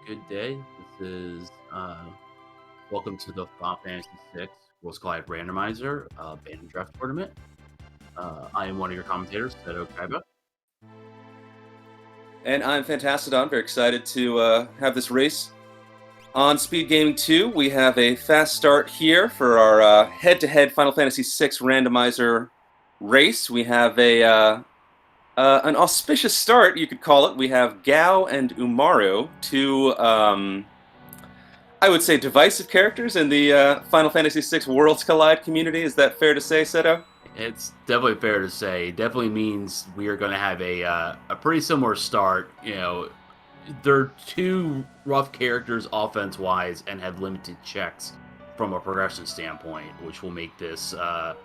good day. This is welcome to the Final Fantasy VI Worlds Collide Randomizer Banon Draft Tournament. I am one of your commentators, Seto Kaiba. And I'm Fantastodon, very excited to have this race. On SpeedGaming 2, we have a fast start here for our head-to-head Final Fantasy VI randomizer race. We have an auspicious start, you could call it. We have Gao and Umaru, two, I would say, divisive characters in the Final Fantasy VI Worlds Collide community. Is that fair to say, Seto? It's definitely fair to say. It definitely means we are going to have a pretty similar start. They're two rough characters offense-wise and have limited checks from a progression standpoint, which will make this a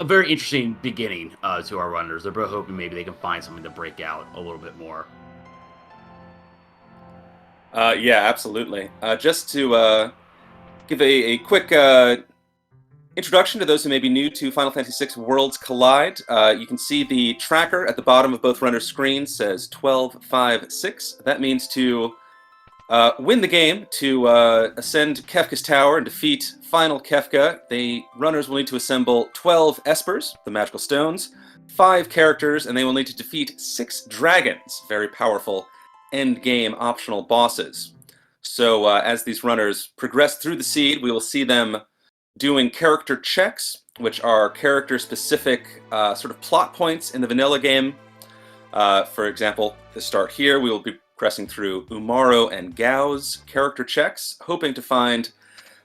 very interesting beginning to our runners. They're both hoping maybe they can find something to break out a little bit more. Yeah, absolutely. Just to give a quick introduction to those who may be new to Final Fantasy VI Worlds Collide, you can see the tracker at the bottom of both runners' screens says 12-5-6. That means to win the game, to ascend Kefka's tower and defeat final Kefka, the runners will need to assemble 12 espers, the magical stones, 5 characters, and they will need to defeat 6 dragons, very powerful end-game optional bosses. So as these runners progress through the seed, we will see them doing character checks, which are character-specific sort of plot points in the vanilla game. For example, to start here, we will be pressing through Umaru and Gao's character checks, hoping to find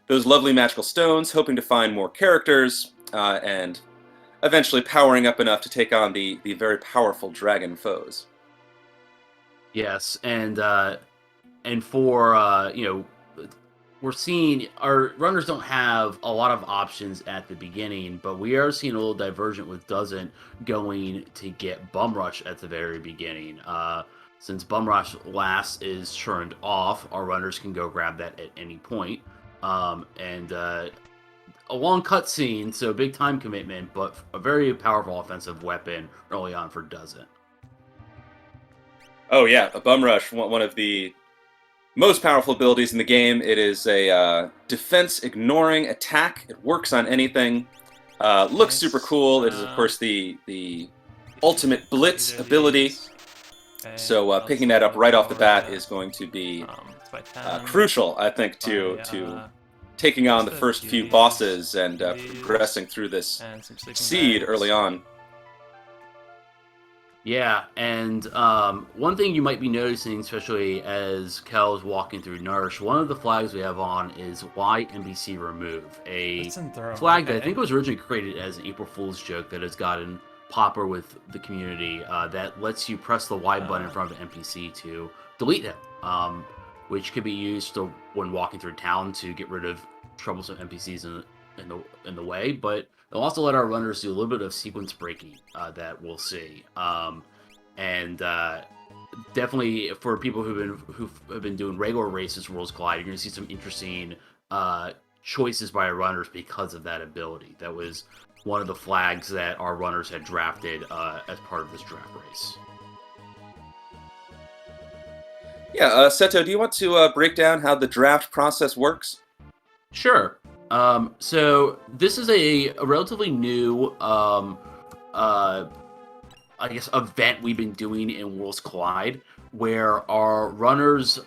those lovely magical stones, hoping to find more characters, and eventually powering up enough to take on the very powerful dragon foes. Yes, and for we're seeing our runners don't have a lot of options at the beginning, but we are seeing a little divergent with Doesnt going to get Bum Rush at the very beginning. Since Bum Rush last is turned off, our runners can go grab that at any point. And a long cutscene, so big time commitment, but a very powerful offensive weapon early on for Doesnt. Oh yeah, a Bum Rush, one of the most powerful abilities in the game. It is a defense-ignoring attack. It works on anything. Looks super cool. It is, of course, the ultimate blitz ability. So picking that up right off the bat is going to be crucial, I think, to taking on the first few bosses and progressing through this seed early on. Yeah, and one thing you might be noticing, especially as Kel is walking through Nourish, one of the flags we have on is Y NBC Remove, a flag that I think was originally created as an April Fool's joke that has gotten popular with the community, that lets you press the Y button in front of an NPC to delete him, which could be used when walking through town to get rid of troublesome NPCs in the way, but they'll also let our runners do a little bit of sequence breaking that we'll see, and definitely for people who have been doing regular races, Worlds Collide, you're going to see some interesting choices by our runners because of that ability. That was one of the flags that our runners had drafted as part of this draft race. Yeah, Seto, do you want to break down how the draft process works? Sure. So this is a relatively new, I guess, event we've been doing in Worlds Collide, where our runners,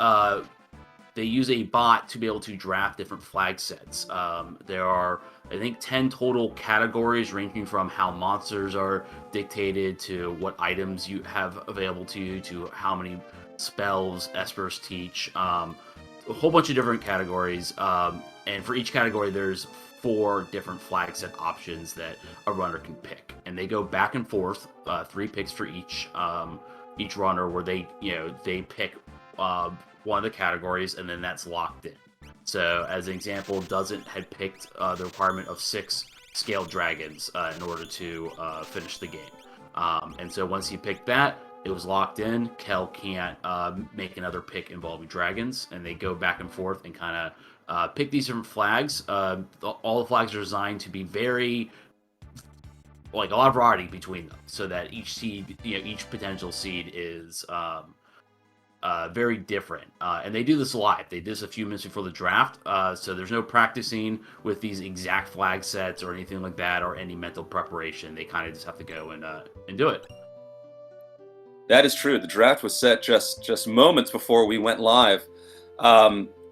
they use a bot to be able to draft different flag sets. There are, I think, 10 total categories, ranging from how monsters are dictated to what items you have available to you, to how many spells espers teach. A whole bunch of different categories. And for each category, there's 4 different flag set options that a runner can pick, and they go back and forth. 3 picks for each runner, where they pick one of the categories, and then that's locked in. So, as an example, Doesnt had picked the requirement of 6 scaled dragons in order to finish the game. And so once he picked that, it was locked in. Kel can't make another pick involving dragons, and they go back and forth and kind of pick these different flags. All the flags are designed to be very, like, a lot of variety between them, so that each seed, each potential seed is very different. And they do this live. They did this a few minutes before the draft, so there's no practicing with these exact flag sets or anything like that, or any mental preparation. They kind of just have to go and do it. That is true. The draft was set just moments before we went live.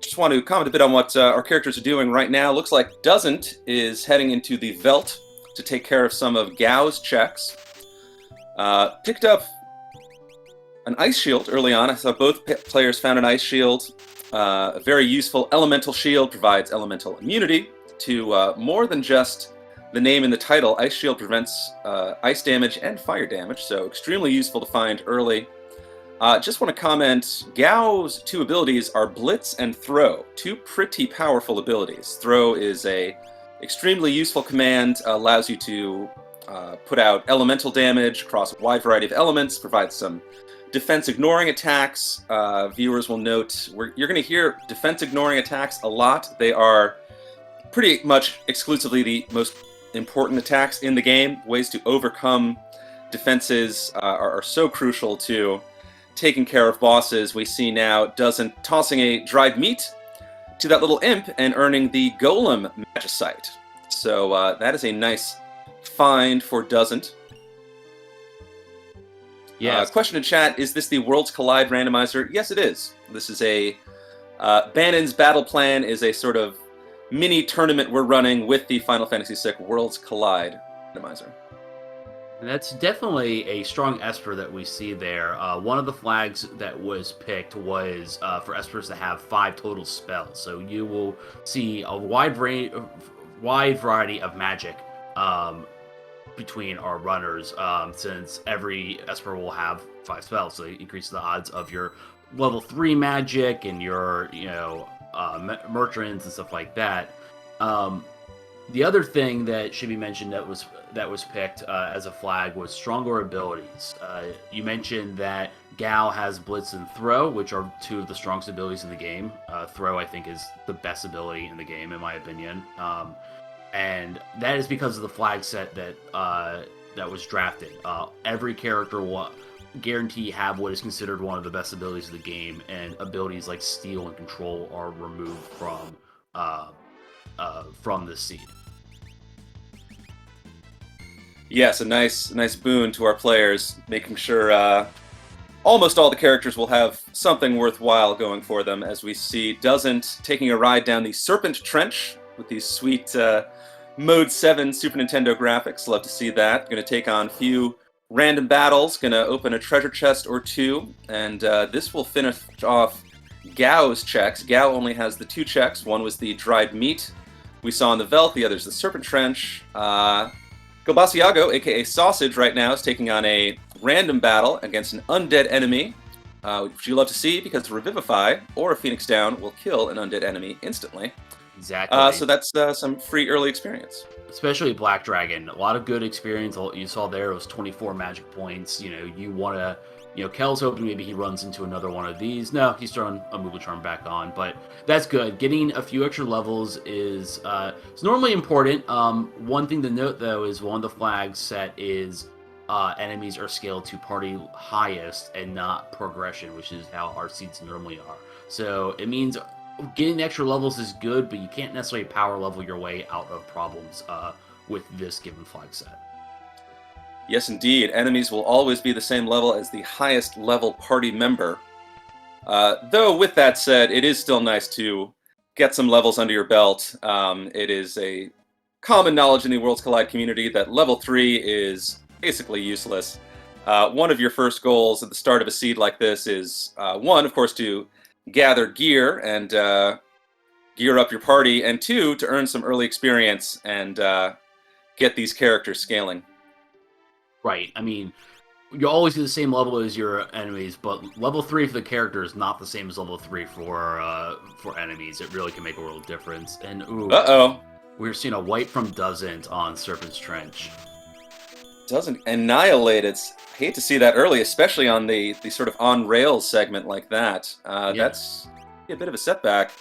Just want to comment a bit on what our characters are doing right now. Looks like Doesnt is heading into the Veldt to take care of some of Gao's checks. Picked up an ice shield early on. I saw both players found an ice shield. A very useful elemental shield, provides elemental immunity to more than just the name in the title. Ice shield prevents ice damage and fire damage, so extremely useful to find early. Just want to comment, Gao's two abilities are Blitz and Throw, two pretty powerful abilities. Throw is a extremely useful command, allows you to put out elemental damage across a wide variety of elements, provides some defense ignoring attacks. Viewers will note, you're going to hear defense ignoring attacks a lot. They are pretty much exclusively the most important attacks in the game. Ways to overcome defenses are so crucial to taking care of bosses. We see now Doesnt tossing a dried meat to that little imp and earning the Golem Magicite. So that is a nice find for Doesnt. Yeah. Question in chat, is this the Worlds Collide randomizer? Yes, it is. This is a... Banon's battle plan is a sort of mini tournament we're running with the Final Fantasy VI Worlds Collide randomizer. And that's definitely a strong Esper that we see there. One of the flags that was picked was for Espers to have 5 total spells. So you will see a wide variety of magic between our runners, since every Esper will have 5 spells. So it increases the odds of your level 3 magic and your, Merchants and stuff like that. The other thing that should be mentioned that was picked as a flag was stronger abilities. You mentioned that Gao has Blitz and Throw, which are 2 of the strongest abilities in the game. Throw, I think, is the best ability in the game, in my opinion. And that is because of the flag set that was drafted. Every character will guarantee have what is considered one of the best abilities of the game, and abilities like Steal and Control are removed from this seed. Yes, a nice boon to our players, making sure almost all the characters will have something worthwhile going for them, as we see Doesnt taking a ride down the Serpent Trench with these sweet Mode 7 Super Nintendo graphics. Love to see that. Going to take on a few random battles, going to open a treasure chest or 2, and this will finish off Gao's checks. Gao only has the 2 checks. One was the dried meat we saw in the Veldt, the other is the Serpent Trench. Gobasiago, aka Sausage, right now is taking on a random battle against an undead enemy, which you love to see because Revivify or a Phoenix Down will kill an undead enemy instantly. Exactly. So that's some free early experience. Especially Black Dragon, a lot of good experience. You saw there it was 24 magic points. You want to, Kel's hoping maybe he runs into another one of these. No, he's throwing a Moogle Charm back on, but that's good. Getting a few extra levels is it's normally important. One thing to note though is one of the flags set is enemies are scaled to party highest and not progression, which is how our seeds normally are. So it means getting extra levels is good, but you can't necessarily power level your way out of problems with this given flag set. Yes, indeed. Enemies will always be the same level as the highest level party member. Though, with that said, it is still nice to get some levels under your belt. It is a common knowledge in the Worlds Collide community that level 3 is basically useless. One of your first goals at the start of a seed like this is, one, of course, to gather gear and gear up your party, and 2, to earn some early experience and get these characters scaling. Right. I mean, you always do the same level as your enemies, but level 3 for the character is not the same as level 3 for enemies. It really can make a world of difference. And we're seeing a wipe from Doesnt on Serpent's Trench. Doesn't annihilate it. I hate to see that early, especially on the sort of on-rails segment like that. That's a bit of a setback.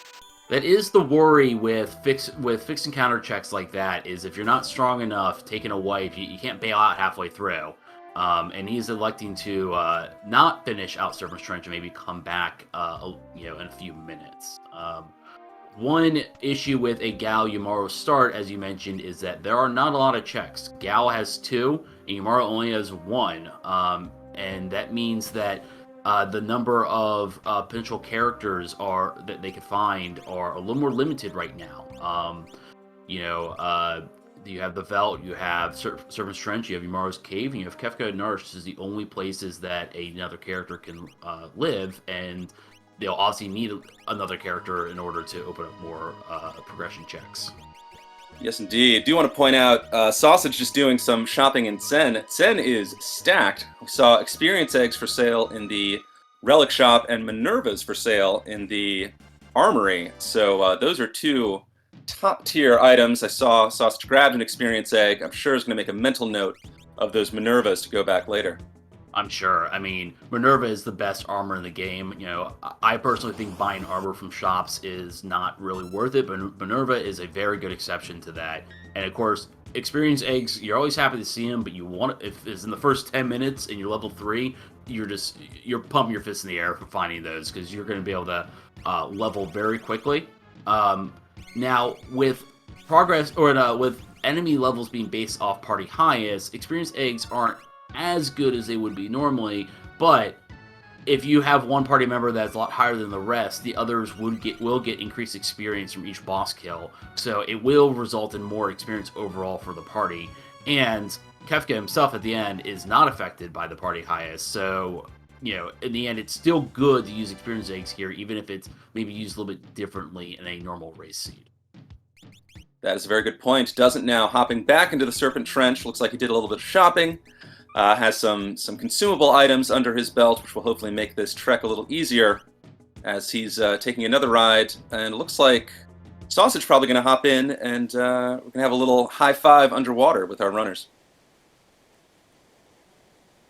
That is the worry with fixed encounter checks like that, is if you're not strong enough, taking a wipe, you can't bail out halfway through. And he's electing to not finish out Serpent's Trench and maybe come back, in a few minutes. One issue with a Gao Yamaru start, as you mentioned, is that there are not a lot of checks. Gao has 2, and Yamaru only has 1. And that means that the number of potential characters that they could find are a little more limited right now. You have the Veld, you have Serpent's Trench, you have Yamaru's Cave, and you have Kefka and Narsh is the only places that another character can live, and they'll obviously need another character in order to open up more progression checks. Yes, indeed. Do want to point out, Sausage just doing some shopping in Sen. Sen is stacked. We saw experience eggs for sale in the Relic Shop and Minerva's for sale in the Armory. So those are 2 top-tier items. I saw Sausage grabbed an experience egg. I'm sure is going to make a mental note of those Minervas to go back later. I'm sure. I mean, Minerva is the best armor in the game. I personally think buying armor from shops is not really worth it, but Minerva is a very good exception to that. And of course, experience eggs, you're always happy to see them, but if it's in the first 10 minutes and you're level 3, you're pumping your fists in the air for finding those, because you're going to be able to level very quickly. Now, with progress, or with enemy levels being based off party highest, experience eggs aren't as good as they would be normally, but if you have one party member that's a lot higher than the rest, the others will get increased experience from each boss kill, so it will result in more experience overall for the party. And Kefka himself at the end is not affected by the party highest, so in the end it's still good to use experience eggs here, even if it's maybe used a little bit differently in a normal race seed. That is a very good point. Doesnt now hopping back into the Serpent Trench. Looks like he did a little bit of shopping. Has some consumable items under his belt, which will hopefully make this trek a little easier as he's taking another ride. And it looks like Sausage probably going to hop in, and we're going to have a little high five underwater with our runners.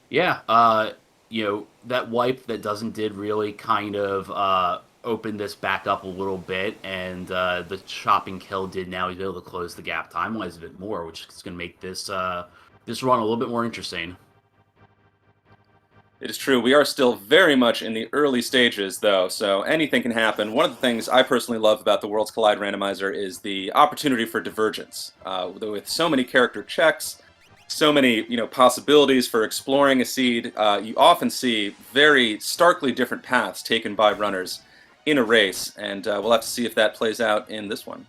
Yeah, that wipe that Doesnt did really kind of open this back up a little bit, and the shopping kill did now. He's able to close the gap time-wise a bit more, which is going to make this run a little bit more interesting. It is true. We are still very much in the early stages, though, so anything can happen. One of the things I personally love about the Worlds Collide randomizer is the opportunity for divergence. With so many character checks, so many possibilities for exploring a seed, you often see very starkly different paths taken by runners in a race, and we'll have to see if that plays out in this one.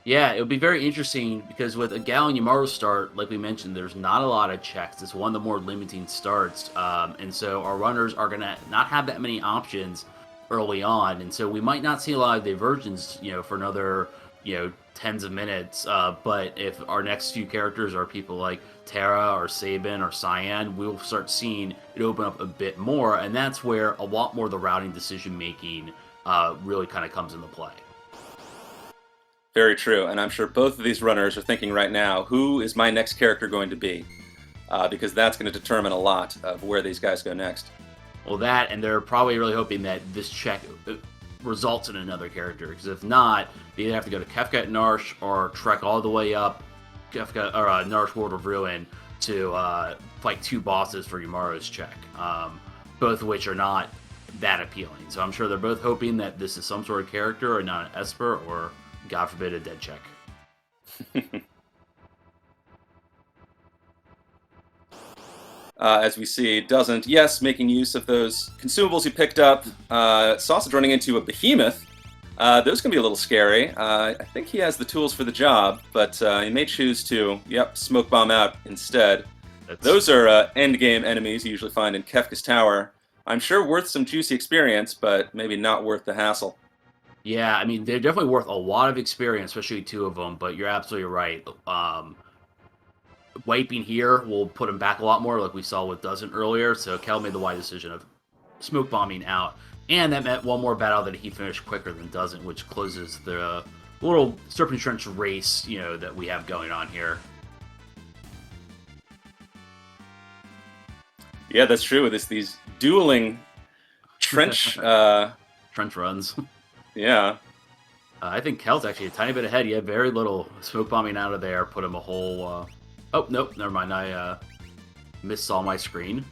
Yeah, it'll be very interesting, because with a Gao and Yamaru start, like we mentioned, there's not a lot of checks. It's one of the more limiting starts, and so our runners are going to not have that many options early on, and so we might not see a lot of divergence, for another, tens of minutes. But if our next few characters are people like Terra or Sabin or Cyan, we'll start seeing it open up a bit more, and that's where a lot more of the routing decision-making really kind of comes into play. Very true, and I'm sure both of these runners are thinking right now, who is my next character going to be? Because that's going to determine a lot of where these guys go next. Well, that, and they're probably really hoping that this check results in another character, because if not, they either have to go to Kefka and Narsh or trek all the way up Kefka or Narsh World of Ruin to fight 2 bosses for Yamaru's check, both of which are not that appealing. So I'm sure they're both hoping that this is some sort of character, or not an Esper, or God forbid, a dead check. As we see, Doesnt, yes, making use of those consumables he picked up. Sausage running into a behemoth. Those can be a little scary. I think he has the tools for the job, but he may choose to, smoke bomb out instead. Those are endgame enemies you usually find in Kefka's Tower. I'm sure worth some juicy experience, but maybe not worth the hassle. Yeah, I mean, they're definitely worth a lot of experience, especially 2 of them, but you're absolutely right. Wiping here will put him back a lot more, like we saw with Doesnt earlier, so Kel made the wise decision of smoke bombing out, and that meant one more battle that he finished quicker than Doesnt, which closes the little Serpent Trench race, that we have going on here. Yeah, that's true. With these dueling trench trench runs. Yeah. I think Kel's actually a tiny bit ahead. He had very little smoke bombing out of there. Put him a whole... Oh, nope, never mind. missaw my screen.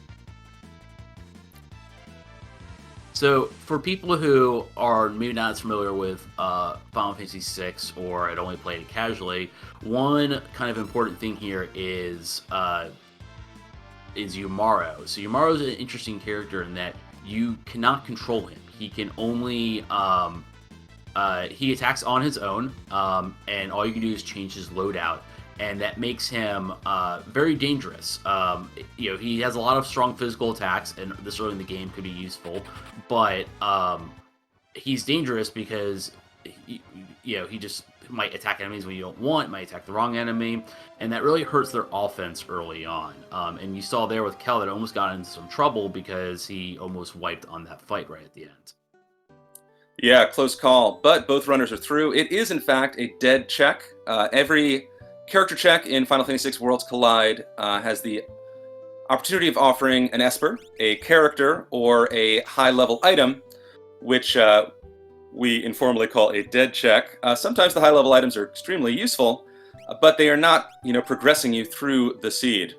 So, for people who are maybe not as familiar with Final Fantasy VI or had only played it casually, one kind of important thing here is Yumaro. So Yumaro is an interesting character in that you cannot control him. He can only he attacks on his own, and all you can do is change his loadout, and that makes him very dangerous. He has a lot of strong physical attacks, and this early in the game could be useful, but he's dangerous because he just might attack enemies when you don't want, might attack the wrong enemy, and that really hurts their offense early on. And you saw there with Kel that almost got into some trouble because he almost wiped on that fight right at the end. Yeah, close call, but both runners are through. It is, in fact, a dead check. Every character check in Final Fantasy VI Worlds Collide has the opportunity of offering an Esper, a character, or a high-level item, which we informally call a dead check. Sometimes the high-level items are extremely useful, but they are not, progressing you through the seed.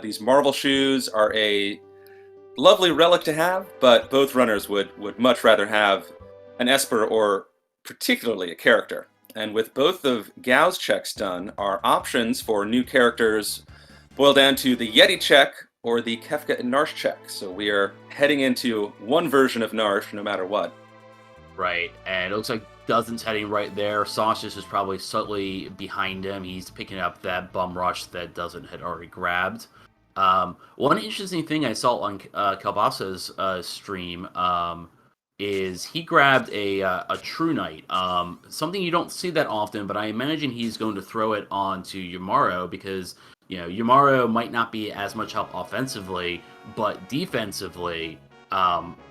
These Marvel shoes are a lovely relic to have, but both runners would much rather have an Esper or particularly a character. And with both of Gao's checks done, our options for new characters boil down to the Yeti check or the Kefka and Narsh check. So we are heading into one version of Narsh no matter what. Right, and it looks like Doesnt's heading right there. Sausage is probably subtly behind him. He's picking up that bum rush that Doesnt had already grabbed. One interesting thing I saw on Kalbasa's stream is he grabbed a True Knight. Something you don't see that often, but I imagine he's going to throw it onto Yumaro because, Yumaro might not be as much help offensively, but defensively,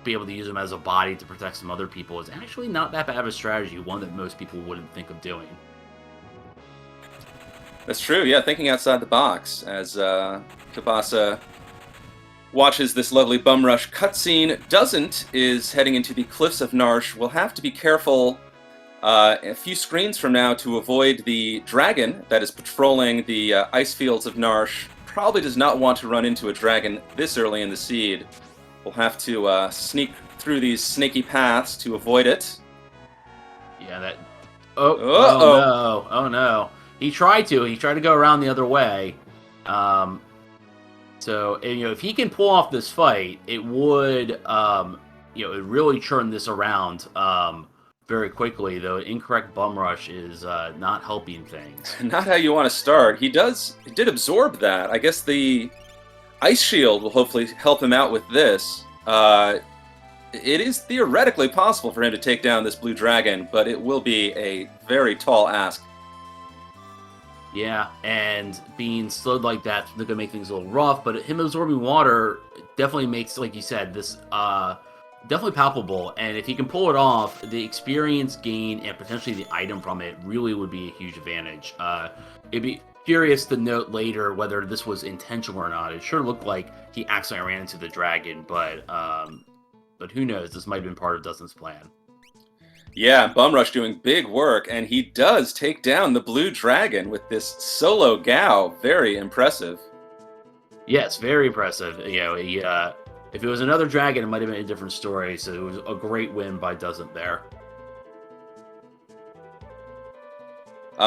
be able to use him as a body to protect some other people is actually not that bad of a strategy, one that most people wouldn't think of doing. That's true, yeah, thinking outside the box as Kabasa watches this lovely bum rush cutscene. Doesnt is heading into the Cliffs of Narsh. We'll have to be careful a few screens from now to avoid the dragon that is patrolling the ice fields of Narsh. Probably does not want to run into a dragon this early in the seed. We'll have to sneak through these snaky paths to avoid it. Yeah, that... Oh no. He tried to go around the other way. So, if he can pull off this fight, it would, it really turn this around very quickly, though incorrect bum rush is not helping things. Not how you want to start. He did absorb that. I guess the Ice Shield will hopefully help him out with this. It is theoretically possible for him to take down this blue dragon, but it will be a very tall ask. Yeah, and being slowed like that, they're going to make things a little rough, but him absorbing water definitely makes, like you said, this definitely palpable, and if he can pull it off, the experience gain and potentially the item from it really would be a huge advantage. It'd be curious to note later whether this was intentional or not. It sure looked like he accidentally ran into the dragon, but who knows? This might have been part of Dustin's plan. Yeah, Bum Rush doing big work, and he does take down the blue dragon with this solo Gao. Very impressive. Yes, very impressive. If it was another dragon, it might have been a different story. So it was a great win by Doesnt there.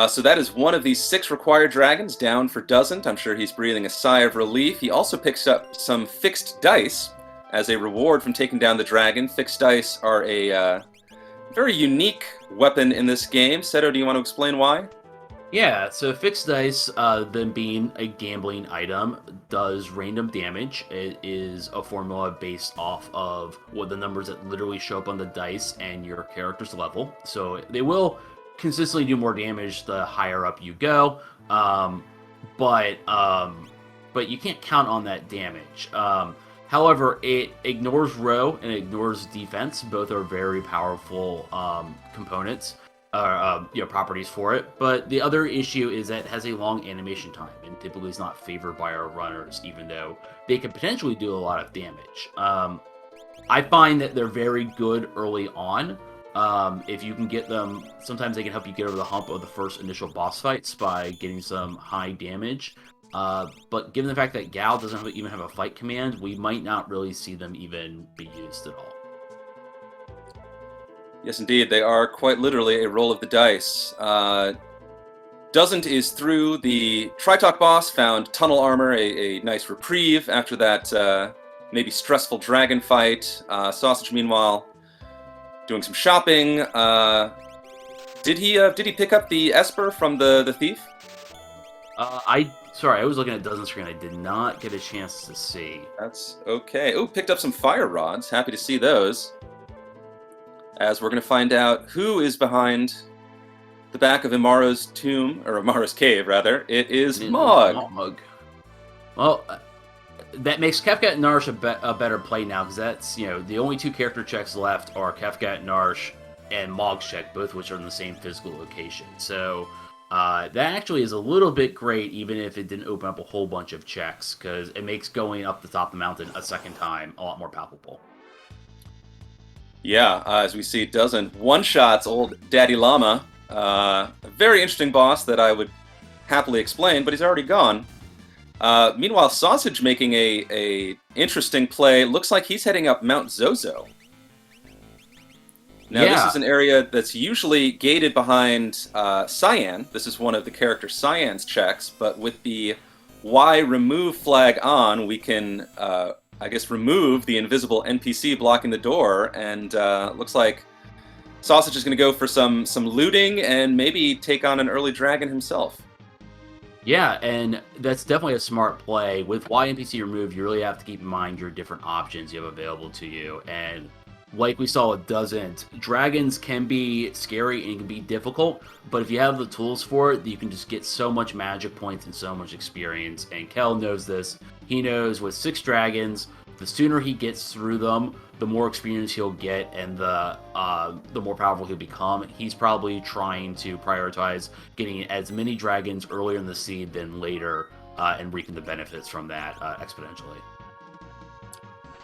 So that is one of the 6 required dragons down for Doesnt. I'm sure he's breathing a sigh of relief. He also picks up some fixed dice as a reward from taking down the dragon. Fixed dice are a very unique weapon in this game. Seto, do you want to explain why? Yeah, so fixed dice, them being a gambling item, does random damage. It is a formula based off of what the numbers that literally show up on the dice and your character's level. So they will consistently do more damage the higher up you go, but you can't count on that damage. However, it ignores row and it ignores defense. Both are very powerful components, properties for it. But the other issue is that it has a long animation time and typically is not favored by our runners, even though they can potentially do a lot of damage. I find that they're very good early on. If you can get them, sometimes they can help you get over the hump of the first initial boss fights by getting some high damage. But given the fact that Gal doesn't even have a fight command, we might not really see them even be used at all. Yes, indeed. They are quite literally a roll of the dice. Doesnt is through the Tritalk boss, found tunnel armor, a nice reprieve after that maybe stressful dragon fight. Sausage, meanwhile, doing some shopping. Did he pick up the Esper from the thief? Sorry, I was looking at Doesn't screen. I did not get a chance to see. That's okay. Oh, picked up some fire rods. Happy to see those. As we're going to find out who is behind the back of Imaro's tomb, or Imaro's cave, rather. It is Mog. Well, that makes Kefka and Narsh a better play now, because that's, the only two character checks left are Kefka and Narsh and Mog's check, both which are in the same physical location. So that actually is a little bit great, even if it didn't open up a whole bunch of checks, because it makes going up the top of the mountain a second time a lot more palpable. Yeah, as we see, Doesnt one-shots old Daddy Llama. A very interesting boss that I would happily explain, but he's already gone. Meanwhile, Sausage making a interesting play. Looks like he's heading up Mount Zozo. Now, This is an area that's usually gated behind Cyan. This is one of the character Cyan's checks, but with the Y remove flag on, we can, I guess, remove the invisible NPC blocking the door, and looks like Sausage is going to go for some looting and maybe take on an early dragon himself. Yeah, and that's definitely a smart play. With Y NPC removed, you really have to keep in mind your different options you have available to you, and like we saw with Doesnt, dragons can be scary and can be difficult, but if you have the tools for it, you can just get so much magic points and so much experience, and Kel knows this. He knows with 6 dragons, the sooner he gets through them, the more experience he'll get, and the more powerful he'll become. He's probably trying to prioritize getting as many dragons earlier in the seed than later, and reaping the benefits from that exponentially.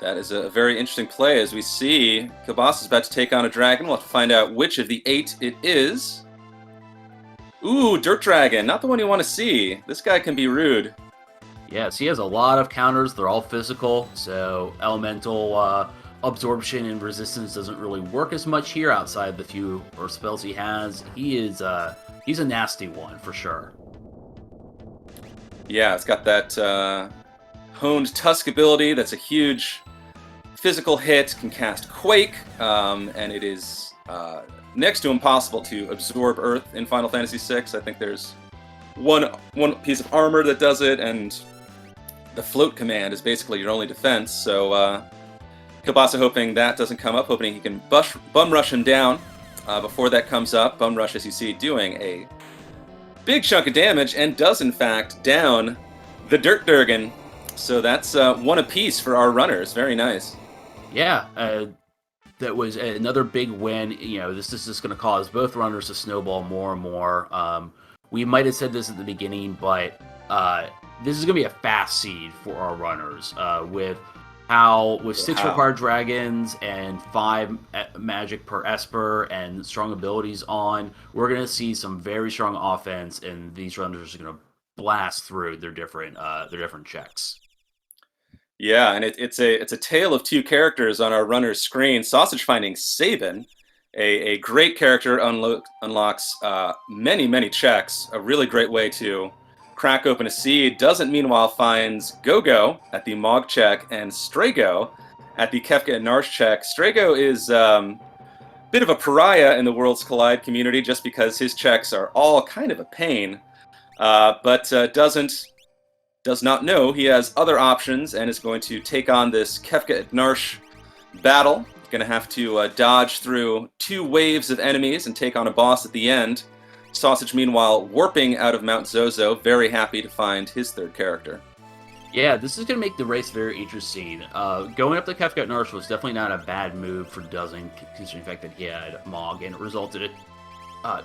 That is a very interesting play. As we see, Kilbas is about to take on a dragon. We'll have to find out which of the 8 it is. Ooh, Dirt Dragon. Not the one you want to see. This guy can be rude. Yes, he has a lot of counters. They're all physical, so elemental absorption and resistance doesn't really work as much here outside the few spells he has. He's a nasty one, for sure. Yeah, it's got that honed Tusk ability. That's a huge physical hit, can cast Quake, and it is next to impossible to absorb Earth in Final Fantasy VI. I think there's one piece of armor that does it, and the float command is basically your only defense. So Kilbasa hoping that doesn't come up, hoping he can bum rush him down before that comes up. Bum rush, as you see, doing a big chunk of damage, and does in fact down the Dirt Durgan. So that's one apiece for our runners. Very nice. Yeah, that was another big win. This is just going to cause both runners to snowball more and more. We might have said this at the beginning, but this is going to be a fast seed for our runners. With 6 required dragons and 5 magic per Esper and strong abilities on, we're going to see some very strong offense, and these runners are going to blast through their different checks. Yeah, and it's a tale of 2 characters on our runner's screen. Sausage finding Sabin, a great character, unlocks many checks. A really great way to crack open a seed. Doesn't, meanwhile, finds Gogo at the Mog check and Strago at the Kefka and Narsh check. Strago is a bit of a pariah in the Worlds Collide community just because his checks are all kind of a pain. But does not know he has other options and is going to take on this Kefka and Narsh battle. Going to have to dodge through 2 waves of enemies and take on a boss at the end. Sausage, meanwhile, warping out of Mount Zozo, very happy to find his 3rd character. Yeah, this is going to make the race very interesting. Going up to Kefka and Narsh was definitely not a bad move for Doesnt, considering the fact that he had Mog, and it resulted in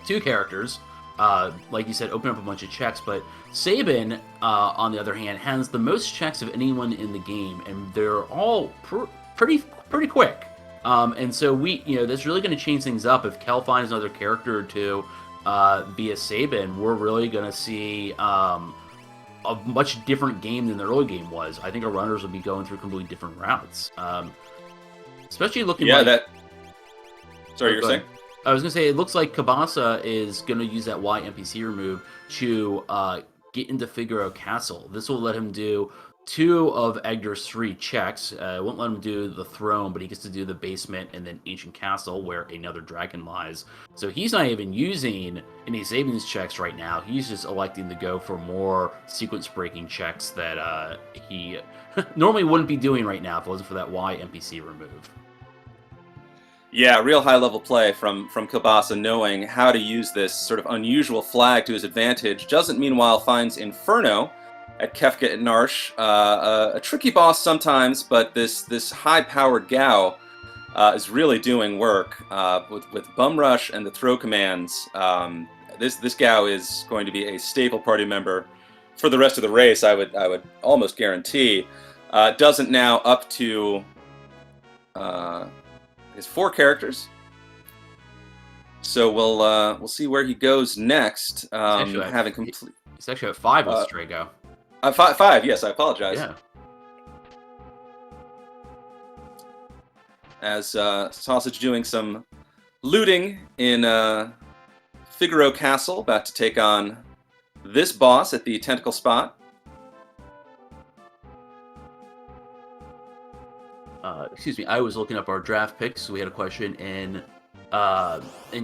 2 characters. Like you said, open up a bunch of checks, but Sabin, on the other hand, has the most checks of anyone in the game, and they're all pretty quick. And so that's really going to change things up. If Kel finds another character or 2 via Sabin, we're really going to see a much different game than the early game was. I think our runners will be going through completely different routes. Especially looking like... that... Sorry, you were saying? I was going to say, it looks like Kabasa is going to use that Y NPC remove to get into Figaro Castle. This will let him do 2 of Edgar's 3 checks. It won't let him do the throne, but he gets to do the basement and then Ancient Castle, where another dragon lies. So he's not even using any savings checks right now. He's just electing to go for more sequence-breaking checks that he normally wouldn't be doing right now if it wasn't for that Y NPC remove. Yeah, real high-level play from Kabasa, knowing how to use this sort of unusual flag to his advantage. Doesn't, meanwhile, finds Inferno at Kefka and Narsh. A tricky boss sometimes, but this high-powered Gao is really doing work with Bum Rush and the throw commands. This Gao is going to be a staple party member for the rest of the race. I would almost guarantee. Doesn't now up to his 4 characters. So we'll see where he goes next. Having complete. He's actually at 5 with Strago. 5, yes, I apologize. Yeah. As Sausage doing some looting in Figaro Castle, about to take on this boss at the tentacle spot. Excuse me, I was looking up our draft picks. We had a question in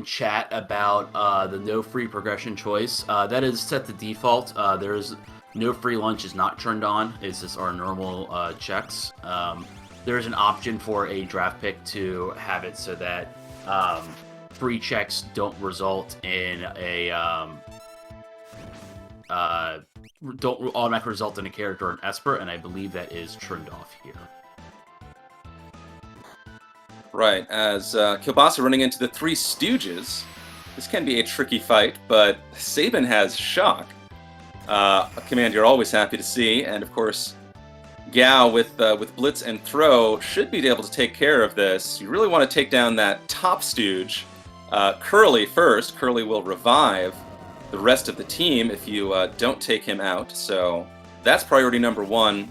chat about the no free progression choice. That is set to default. There's no free lunch is not turned on. It's just our normal checks. There is an option for a draft pick to have it so that free checks don't result in a don't automatically result in a character or an Esper, and I believe that is turned off here. Right, as Kielbasa running into the 3 Stooges. This can be a tricky fight, but Sabin has Shock. A command you're always happy to see, and of course, Gao with Blitz and Throw should be able to take care of this. You really want to take down that top Stooge. Curly first. Curly will revive the rest of the team if you don't take him out, so that's priority number 1.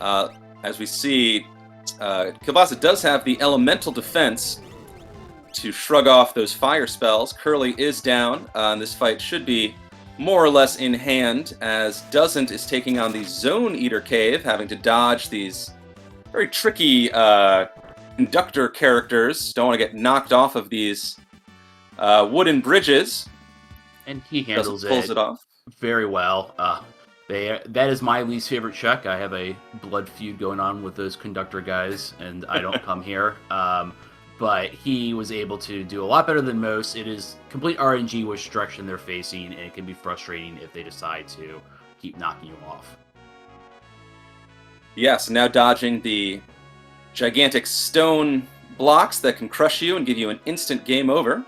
As we see, Kielbasa does have the elemental defense to shrug off those fire spells. Curly is down, and this fight should be more or less in hand, as Doesnt is taking on the Zone Eater Cave, having to dodge these very tricky conductor characters. Don't want to get knocked off of these wooden bridges. And he handles pulls it off very well. That is my least favorite check. I have a blood feud going on with those conductor guys, and I don't come here. But he was able to do a lot better than most. It is complete RNG which direction they're facing, and it can be frustrating if they decide to keep knocking you off. Yes, now dodging the gigantic stone blocks that can crush you and give you an instant game over.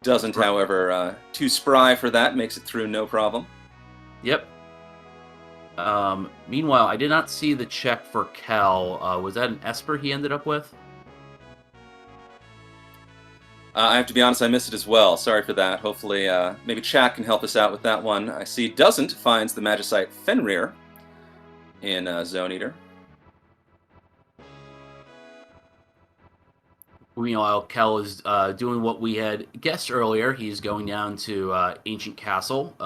Doesn't, however, too spry for that, makes it through no problem. Yep. Meanwhile, I did not see the check for Kel. Was that an Esper he ended up with? I have to be honest, I missed it as well. Sorry for that. Hopefully, maybe chat can help us out with that one. I see Doesnt finds the Magicite Fenrir in Zone Eater. Meanwhile, Kel is doing what we had guessed earlier. He's going down to Ancient Castle,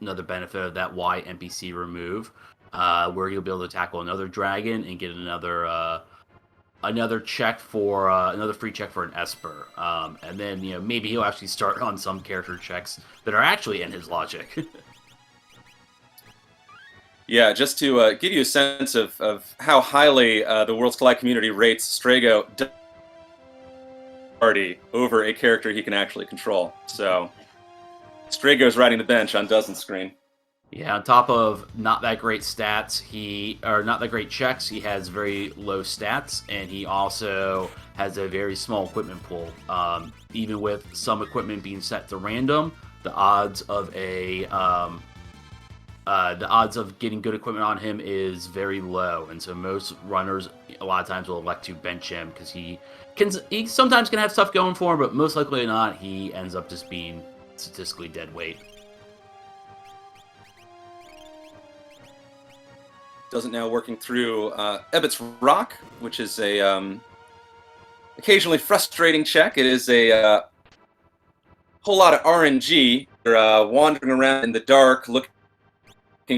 another benefit of that Y NPC remove, where he'll be able to tackle another dragon and get another check for another free check for an Esper, and then maybe he'll actually start on some character checks that are actually in his logic. Yeah, just to give you a sense of how highly the Worlds Collide community rates Strago party over a character he can actually control. So Strago's riding the bench on Doesn't screen. Yeah, on top of not that great stats, not that great checks, he has very low stats, and he also has a very small equipment pool. Even with some equipment being set to random, the odds of getting good equipment on him is very low, and so most runners a lot of times will elect to bench him because he sometimes can have stuff going for him, but most likely not, he ends up just being statistically dead weight. Doesn't now working through Ebbets Rock, which is a occasionally frustrating check. It is a whole lot of RNG. You're wandering around in the dark looking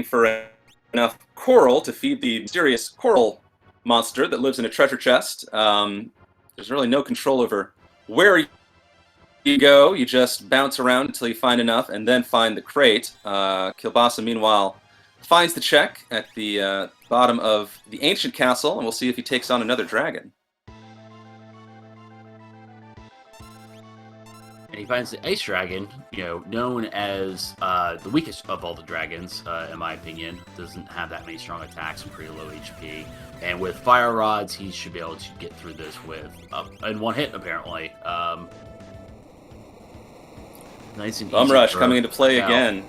for enough coral to feed the mysterious coral monster that lives in a treasure chest. There's really no control over where you go. You just bounce around until you find enough and then find the crate. Kielbasa, meanwhile, finds the check at the bottom of the ancient castle, and we'll see if he takes on another dragon. And he finds the ice dragon, known as the weakest of all the dragons, in my opinion. Doesn't have that many strong attacks and pretty low HP. And with fire rods, he should be able to get through this with in one hit, apparently. Nice and Bum easy Rush for coming into play Cal. again.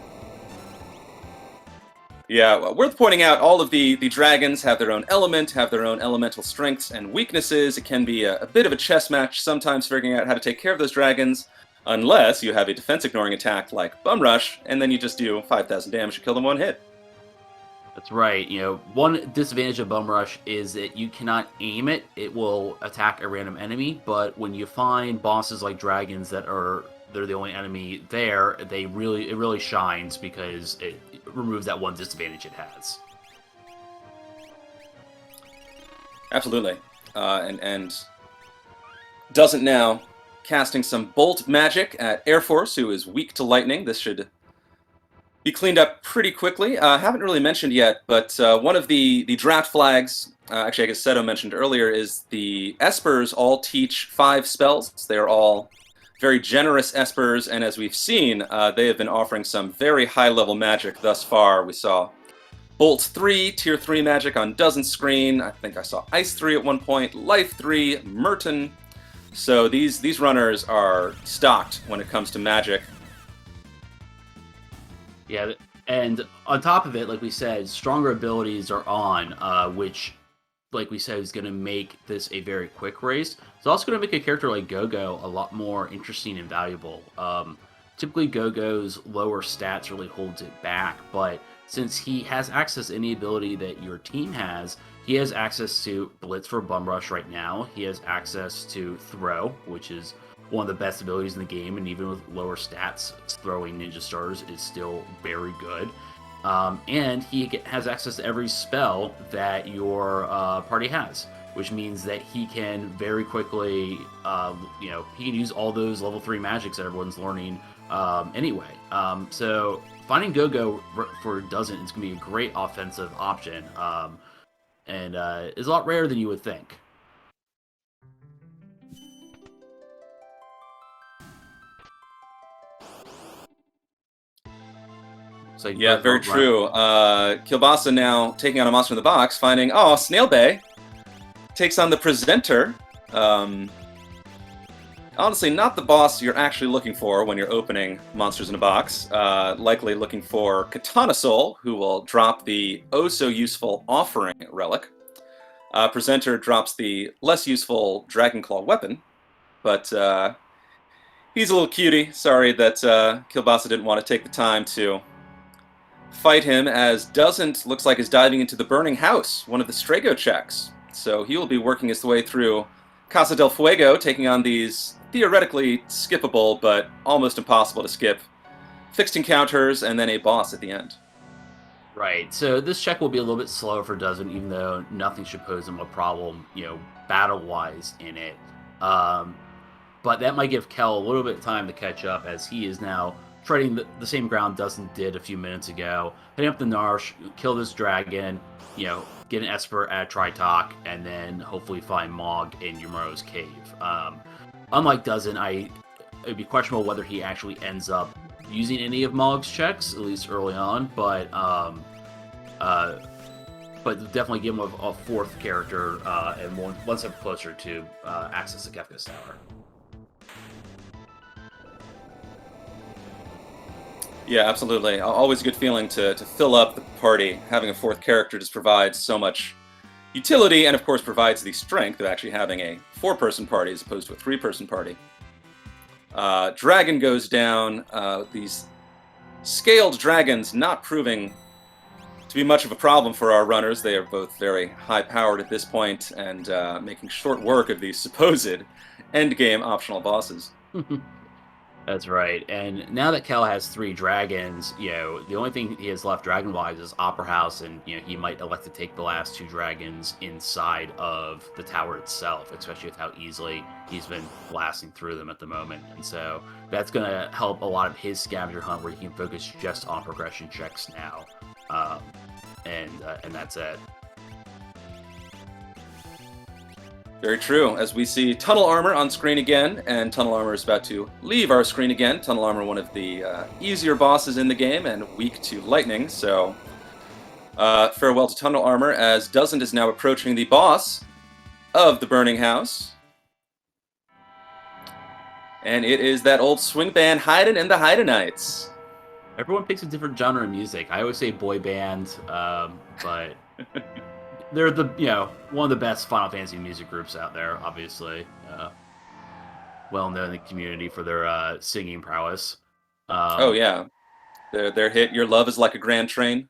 Yeah, well, worth pointing out, all of the dragons have their own element, have their own elemental strengths and weaknesses. It can be a bit of a chess match sometimes figuring out how to take care of those dragons, unless you have a defense-ignoring attack like Bum Rush, and then you just do 5,000 damage to kill them one hit. That's right. One disadvantage of Bum Rush is that you cannot aim it. It will attack a random enemy, but when you find bosses like dragons they're the only enemy there, it really shines because it removes that one disadvantage it has. Absolutely. And Doesnt now casting some bolt magic at Air Force, who is weak to lightning. This should be cleaned up pretty quickly. Haven't really mentioned yet, but one of the draft flags, actually I guess Seto mentioned earlier, is the Espers all teach 5 spells. They are all very generous Espers, and as we've seen, they have been offering some very high-level magic thus far. We saw Bolt 3, Tier 3 magic on Doesnt's screen. I think I saw Ice 3 at one point, Life 3, Merton. So these runners are stocked when it comes to magic. Yeah, and on top of it, like we said, stronger abilities are on, which, like we said, is going to make this a very quick race. It's also going to make a character like Go-Go a lot more interesting and valuable. Typically, Go-Go's lower stats really holds it back, but since he has access to any ability that your team has, he has access to Blitz for Bum Rush right now. He has access to Throw, which is one of the best abilities in the game, and even with lower stats, throwing Ninja Stars is still very good. And he has access to every spell that your party has, which means that he can very quickly, he can use all those level 3 magics that everyone's learning anyway. So finding Go-Go for Doesnt is going to be a great offensive option, and is a lot rarer than you would think. So Yeah, very true. Kielbasa now taking on a monster in the box, finding, Snail Bay takes on the presenter. Honestly, not the boss you're actually looking for when you're opening monsters in a box. Likely looking for Katana Soul, who will drop the oh-so-useful Offering relic. Presenter drops the less useful Dragon Claw weapon, but he's a little cutie. Sorry that Kielbasa didn't want to take the time to fight him, as Doesnt looks like is diving into the Burning House, one of the Strago checks. So he will be working his way through Casa del Fuego, taking on these theoretically skippable but almost impossible to skip fixed encounters and then a boss at the end. Right, so this check will be a little bit slower for Doesnt, even though nothing should pose him a problem, battle-wise in it. But that might give Kel a little bit of time to catch up, as he is now treading the same ground Doesnt did a few minutes ago. Hitting up the Narsh, kill this dragon, get an Esper at Tritok, and then hopefully find Mog in Yumuro's cave. Unlike Doesnt, it'd be questionable whether he actually ends up using any of Mog's checks, at least early on, but definitely give him a fourth character and one step closer to access to Kefka's Tower. Yeah, absolutely. Always a good feeling to fill up the party. Having a fourth character just provides so much utility, and of course provides the strength of actually having a 4-person party as opposed to a 3-person party. Dragon goes down. These scaled dragons not proving to to be much of a problem for our runners. They are both very high-powered at this point and making short work of these supposed endgame optional bosses. That's right. And now that Kel has 3 dragons, the only thing he has left dragon-wise is Opera House, and he might elect to take the last 2 dragons inside of the tower itself, especially with how easily he's been blasting through them at the moment. And so that's going to help a lot of his scavenger hunt, where he can focus just on progression checks now, and that's it. Very true. As we see Tunnel Armor on screen again, and Tunnel Armor is about to leave our screen again. Tunnel Armor, one of the easier bosses in the game and weak to lightning, so farewell to Tunnel Armor, as Doesnt is now approaching the boss of the Burning House. And it is that old swing band Haydn and the Haydnites. Everyone picks a different genre of music. I always say boy band, but... They're one of the best Final Fantasy music groups out there, obviously. Well known in the community for their singing prowess. Oh yeah, their hit "Your Love Is Like a Grand Train."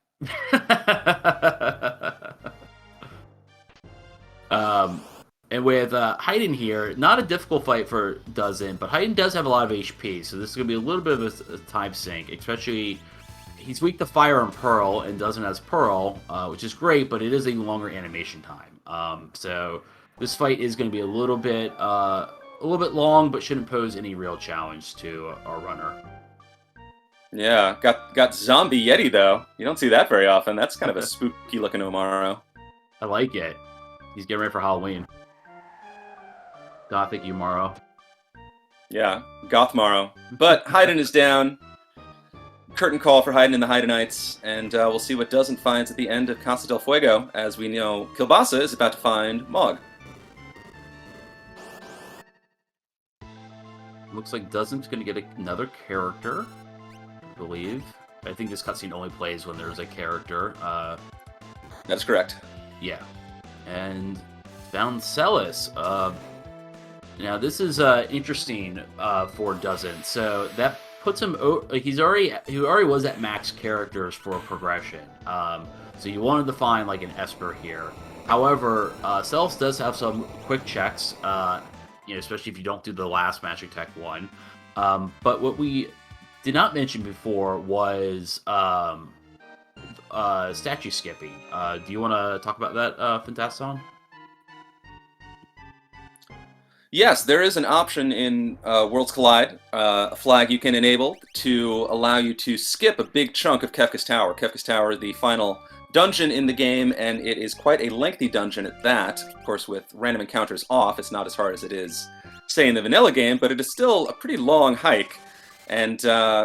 And with Haydn here, not a difficult fight for Doesnt, but Haydn does have a lot of HP, so this is going to be a little bit of a time sink, especially... He's weak to Fire and Pearl, and Doesnt has Pearl, which is great, but it is a longer animation time. So this fight is going to be a little bit long, but shouldn't pose any real challenge to our runner. Yeah, got Zombie Yeti though. You don't see that very often. That's kind of a spooky looking Omaro. I like it. He's getting ready for Halloween. Gothic Umaro. Yeah, Gothmaro. But Haydn is down. Curtain call for Haydn and the Haydnites, and we'll see what Doesnt finds at the end of Casa del Fuego, as we know Kilbasa is about to find Mog. Looks like Doesnt's going to get another character, I believe. I think this cutscene only plays when there's a character. That's correct. Yeah. And found Celis. Now, this is interesting for Doesnt. So that puts him. He already was at max characters for progression. So you wanted to find like an Esper here. However, Celis does have some quick checks. Especially if you don't do the last Magic Tech one. But what we did not mention before was statue skipping. Do you want to talk about that, Fantaston? Yes, there is an option in Worlds Collide, a flag you can enable to allow you to skip a big chunk of Kefka's Tower. Kefka's Tower, the final dungeon in the game, and it is quite a lengthy dungeon at that. Of course, with random encounters off, it's not as hard as it is, say, in the vanilla game, but it is still a pretty long hike. And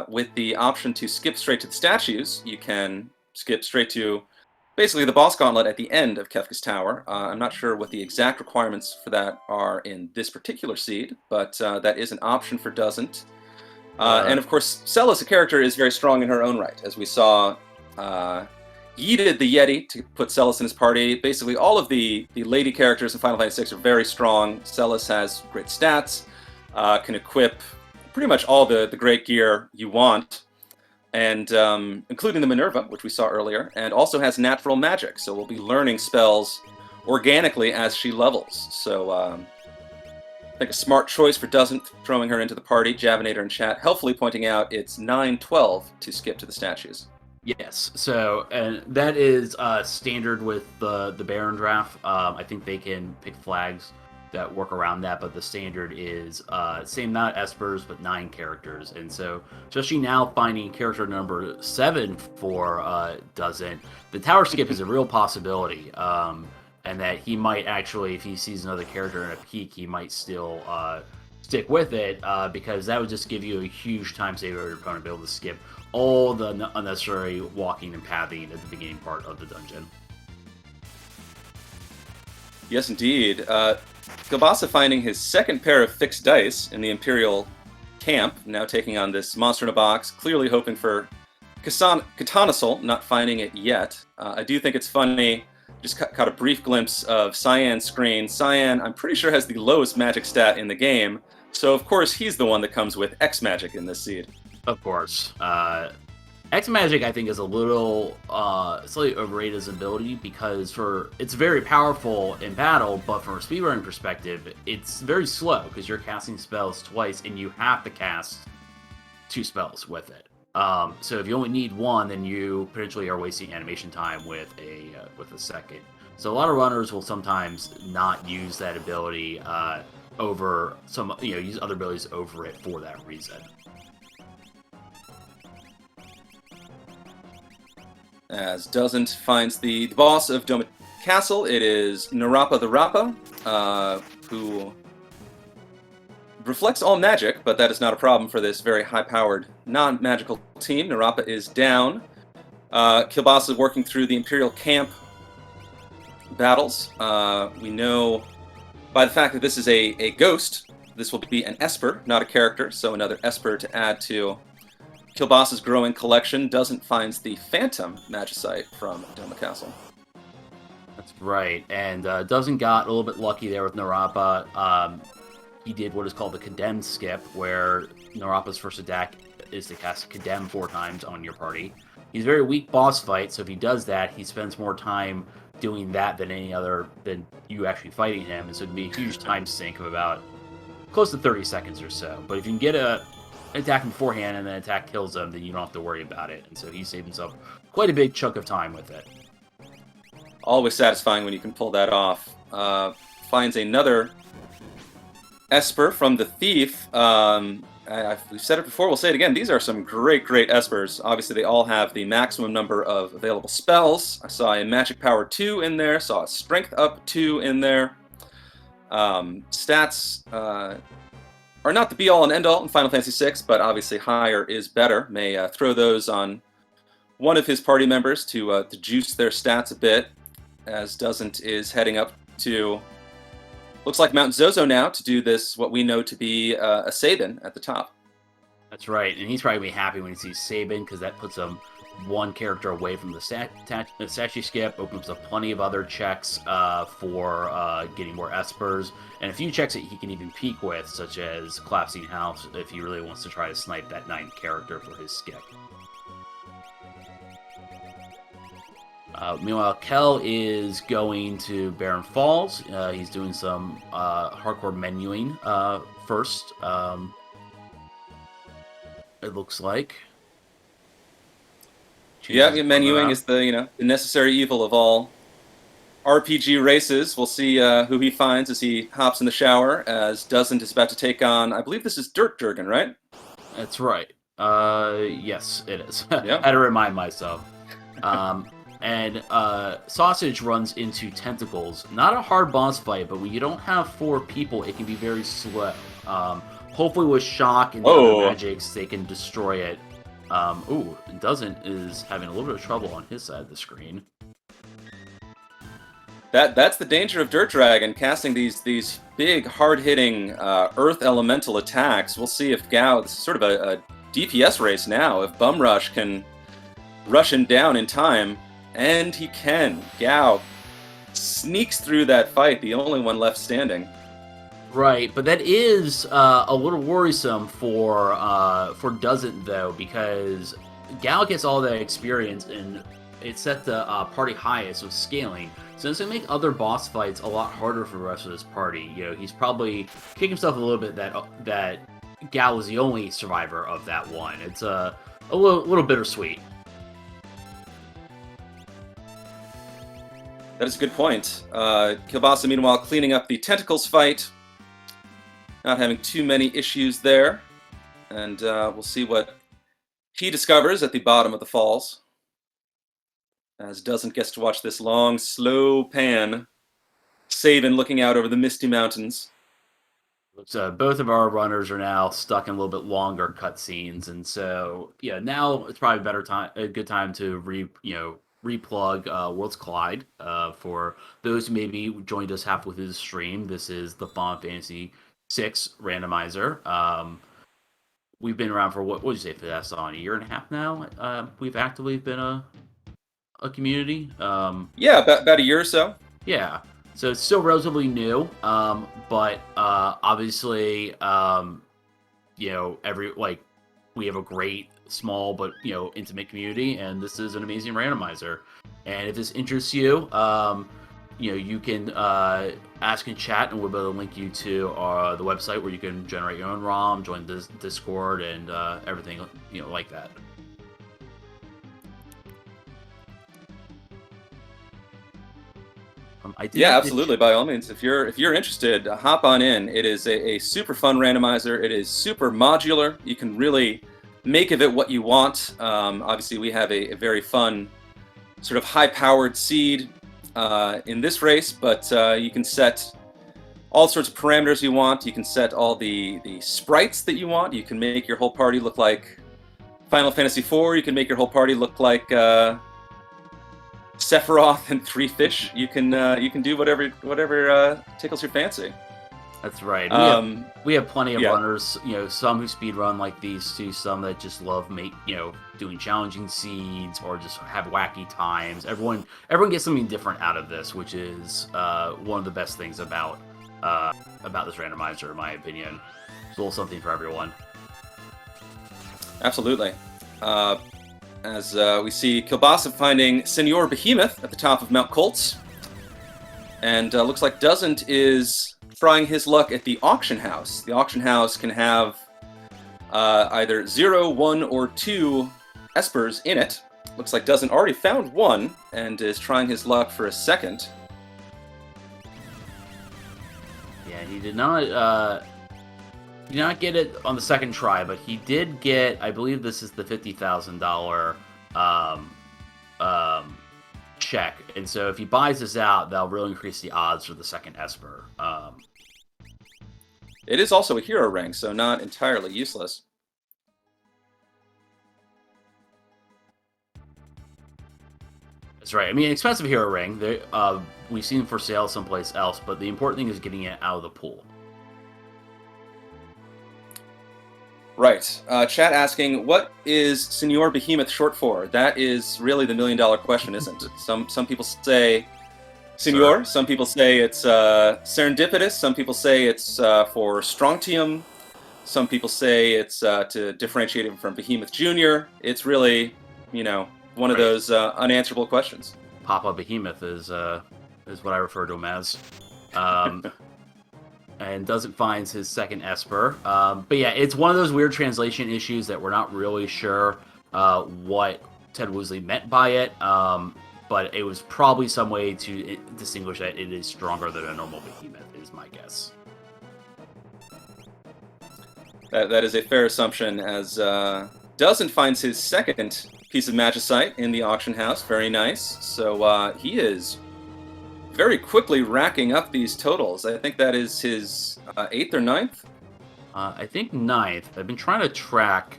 with the option to skip straight to the statues, you can skip straight to basically the boss gauntlet at the end of Kefka's Tower. I'm not sure what the exact requirements for that are in this particular seed, but that is an option for Doesnt. And of course, Celis, a character, is very strong in her own right. As we saw, yeeted the Yeti to put Celis in his party. Basically, all of the lady characters in Final Fantasy VI are very strong. Celis has great stats, can equip pretty much all the great gear you want, and including the Minerva, which we saw earlier, and also has natural magic, so we'll be learning spells organically as she levels. So I think a smart choice for Doesnt, throwing her into the party. Javinator in chat helpfully pointing out it's 9-12 to skip to the statues. Yes, so and that is standard with the Baron draft. I think they can pick flags that work around that, but the standard is same, not Espers, but 9 characters. And so, especially now finding character number 7 for Doesnt, the tower skip is a real possibility. And that he might actually, if he sees another character in a peak, he might still stick with it, because that would just give you a huge time saver to your opponent to be able to skip all the unnecessary walking and pathing at the beginning part of the dungeon. Yes, indeed. Kilbasa finding his second pair of fixed dice in the Imperial camp, now taking on this monster in a box, clearly hoping for Katanisol, not finding it yet. I do think it's funny, just caught a brief glimpse of Cyan's screen. Cyan, I'm pretty sure, has the lowest magic stat in the game, so of course he's the one that comes with X magic in this seed. Of course. X Magic, I think, is a little slightly overrated as an ability because it's very powerful in battle, but from a speedrunning perspective, it's very slow because you're casting spells twice and you have to cast 2 spells with it. So if you only need one, then you potentially are wasting animation time with a second. So a lot of runners will sometimes not use that ability over some, use other abilities over it for that reason. As Doesnt finds the boss of Doma Castle, it is Narapa the Rappa, who reflects all magic, but that is not a problem for this very high-powered, non-magical team. Narapa is down. Kilbasa is working through the Imperial camp battles. We know by the fact that this is a ghost, this will be an Esper, not a character, so another Esper to add to Kilbasa's growing collection. Doesn't finds the Phantom Magicite from Doma Castle. That's right, and Doesn't got a little bit lucky there with Narapa. He did what is called the Condemned skip, where Narapa's first attack is to cast Condemn 4 times on your party. He's a very weak boss fight, so if he does that, he spends more time doing that than you actually fighting him, and so it'd be a huge time sink of about close to 30 seconds or so. But if you can get an attack beforehand and then attack kills him, then you don't have to worry about it, and so he saved himself quite a big chunk of time with it. Always satisfying when you can pull that off. Finds another Esper from the Thief. We've said it before, we'll say it again. These are some great Espers. Obviously, they all have the maximum number of available spells. I saw a Magic Power 2 in there, saw a Strength Up 2 in there. Stats are not the be-all and end-all in Final Fantasy VI, but obviously higher is better. May throw those on one of his party members to juice their stats a bit, as Doesnt is heading up to, looks like Mount Zozo now, to do this, what we know to be a Sabin at the top. That's right, and he's probably going to be happy when he sees Sabin, because that puts him one character away from the statue skip, opens up plenty of other checks for getting more Espers, and a few checks that he can even peek with, such as Collapsing House, if he really wants to try to snipe that 9th character for his skip. Meanwhile, Kel is going to Barren Falls. He's doing some hardcore menuing first. It looks like. Yeah, menuing is the necessary evil of all RPG races. We'll see who he finds as he hops in the shower, as Doesnt is about to take on, I believe this is Dirt Durgan, right? That's right. Yes, it is. Yep. I had to remind myself. And Sausage runs into Tentacles. Not a hard boss fight, but when you don't have 4 people, it can be very slow. Hopefully with Shock and the other magics, they can destroy it. Doesn't is having a little bit of trouble on his side of the screen. That's the danger of Dirt Dragon, casting these big, hard-hitting Earth Elemental attacks. We'll see if Gao, this is sort of a DPS race now, if Bum Rush can rush him down in time. And he can. Gao sneaks through that fight, the only one left standing. Right, but that is a little worrisome for Doesnt, though, because Gao gets all that experience, and it's set the party highest with scaling, so it's going to make other boss fights a lot harder for the rest of his party. He's probably kicking himself a little bit that Gao was the only survivor of that one. It's a little bittersweet. That is a good point. Kilbasa, meanwhile, cleaning up the Tentacles fight. Not having too many issues there. And we'll see what he discovers at the bottom of the falls. As Doesnt gets to watch this long, slow pan. Sabin looking out over the misty mountains. So both of our runners are now stuck in a little bit longer cutscenes. And so, now it's probably a good time to replug Worlds Collide. For those who maybe joined us halfway through the stream, this is the Final Fantasy VI randomizer. We've been around for what would you say for that song? A year and a half now. We've actively been a community. Yeah, about a year or so. Yeah, so it's still relatively new, but obviously, we have a great small but intimate community, and this is an amazing randomizer. And if this interests you, you can ask in chat, and we'll be able to link you to the website where you can generate your own ROM, join this Discord, and everything like that. Yeah, absolutely. By all means, if you're interested, hop on in. It is a super fun randomizer. It is super modular. You can really make of it what you want. Obviously, we have a very fun, sort of high-powered seed in this race, but you can set all sorts of parameters you want. You can set all the sprites that you want. You can make your whole party look like Final Fantasy IV. You can make your whole party look like Sephiroth and Three Fish. You can do whatever tickles your fancy. That's right. We have plenty of runners. Some who speed run like these two. Some that just love doing challenging seeds or just have wacky times. Everyone gets something different out of this, which is one of the best things about this randomizer, in my opinion. It's a little something for everyone. Absolutely. As we see Kilbasa finding Senor Behemoth at the top of Mount Colts. And looks like Doesnt is trying his luck at the auction house. The auction house can have either 0, 1, or 2 espers in it. Looks like Doesnt already found one and is trying his luck for a second. Yeah, he did not get it on the second try, but he did get, I believe this is the $50,000 check. And so if he buys this out, that'll really increase the odds for the second Esper. It is also a hero ring, so not entirely useless. That's right. I mean, expensive hero ring. We've seen them for sale someplace else, but the important thing is getting it out of the pool. Right. Chat asking, what is Senor Behemoth short for? That is really the million-dollar question, isn't it? Some people say Senor. Sure. Some people say it's serendipitous. Some people say it's for strontium. Some people say it's to differentiate him from Behemoth Jr. It's really, one of those unanswerable questions. Papa Behemoth is what I refer to him as. And Doesnt finds his second Esper. But yeah, it's one of those weird translation issues that we're not really sure what Ted Woosley meant by it. But it was probably some way to distinguish that it is stronger than a normal Behemoth, is my guess. That is a fair assumption, as Doesnt finds his second piece of magicite in the auction house. Very nice. So he is very quickly racking up these totals. I think that is his 8th or 9th? I think 9th. I've been trying to track.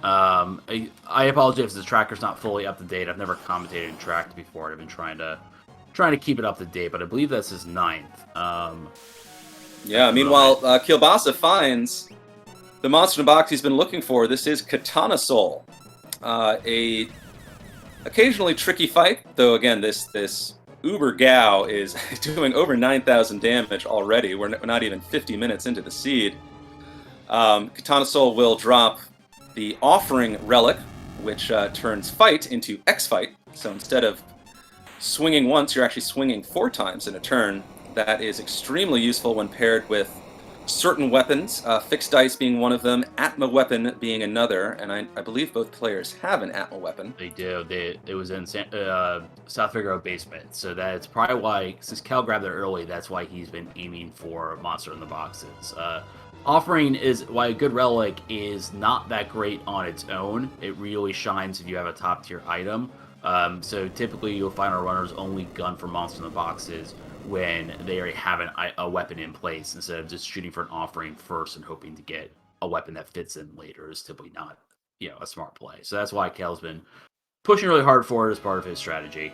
I apologize if the tracker's not fully up to date. I've never commentated and tracked before. I've been trying to keep it up to date, but I believe that's his 9th. Yeah, meanwhile, Kielbasa finds the monster in the box he's been looking for. This is Katana Soul. A occasionally tricky fight, though again, this Uber Gao is doing over 9,000 damage already. We're not even 50 minutes into the seed. Katana Soul will drop the Offering Relic, which turns Fight into X-Fight. So instead of swinging once, you're actually swinging 4 times in a turn. That is extremely useful when paired with certain weapons, Fixed Dice being one of them, Atma Weapon being another, and I believe both players have an Atma Weapon. They do. It was in South Figaro basement, so that's probably why, since Cal grabbed it early, that's why he's been aiming for Monster in the Boxes. Offering is why a good relic is not that great on its own. It really shines if you have a top tier item. So typically you'll find our runners only gun for Monster in the Boxes when they already have a weapon in place, instead of just shooting for an offering first and hoping to get a weapon that fits in later is typically not, a smart play. So that's why Cal's been pushing really hard for it as part of his strategy.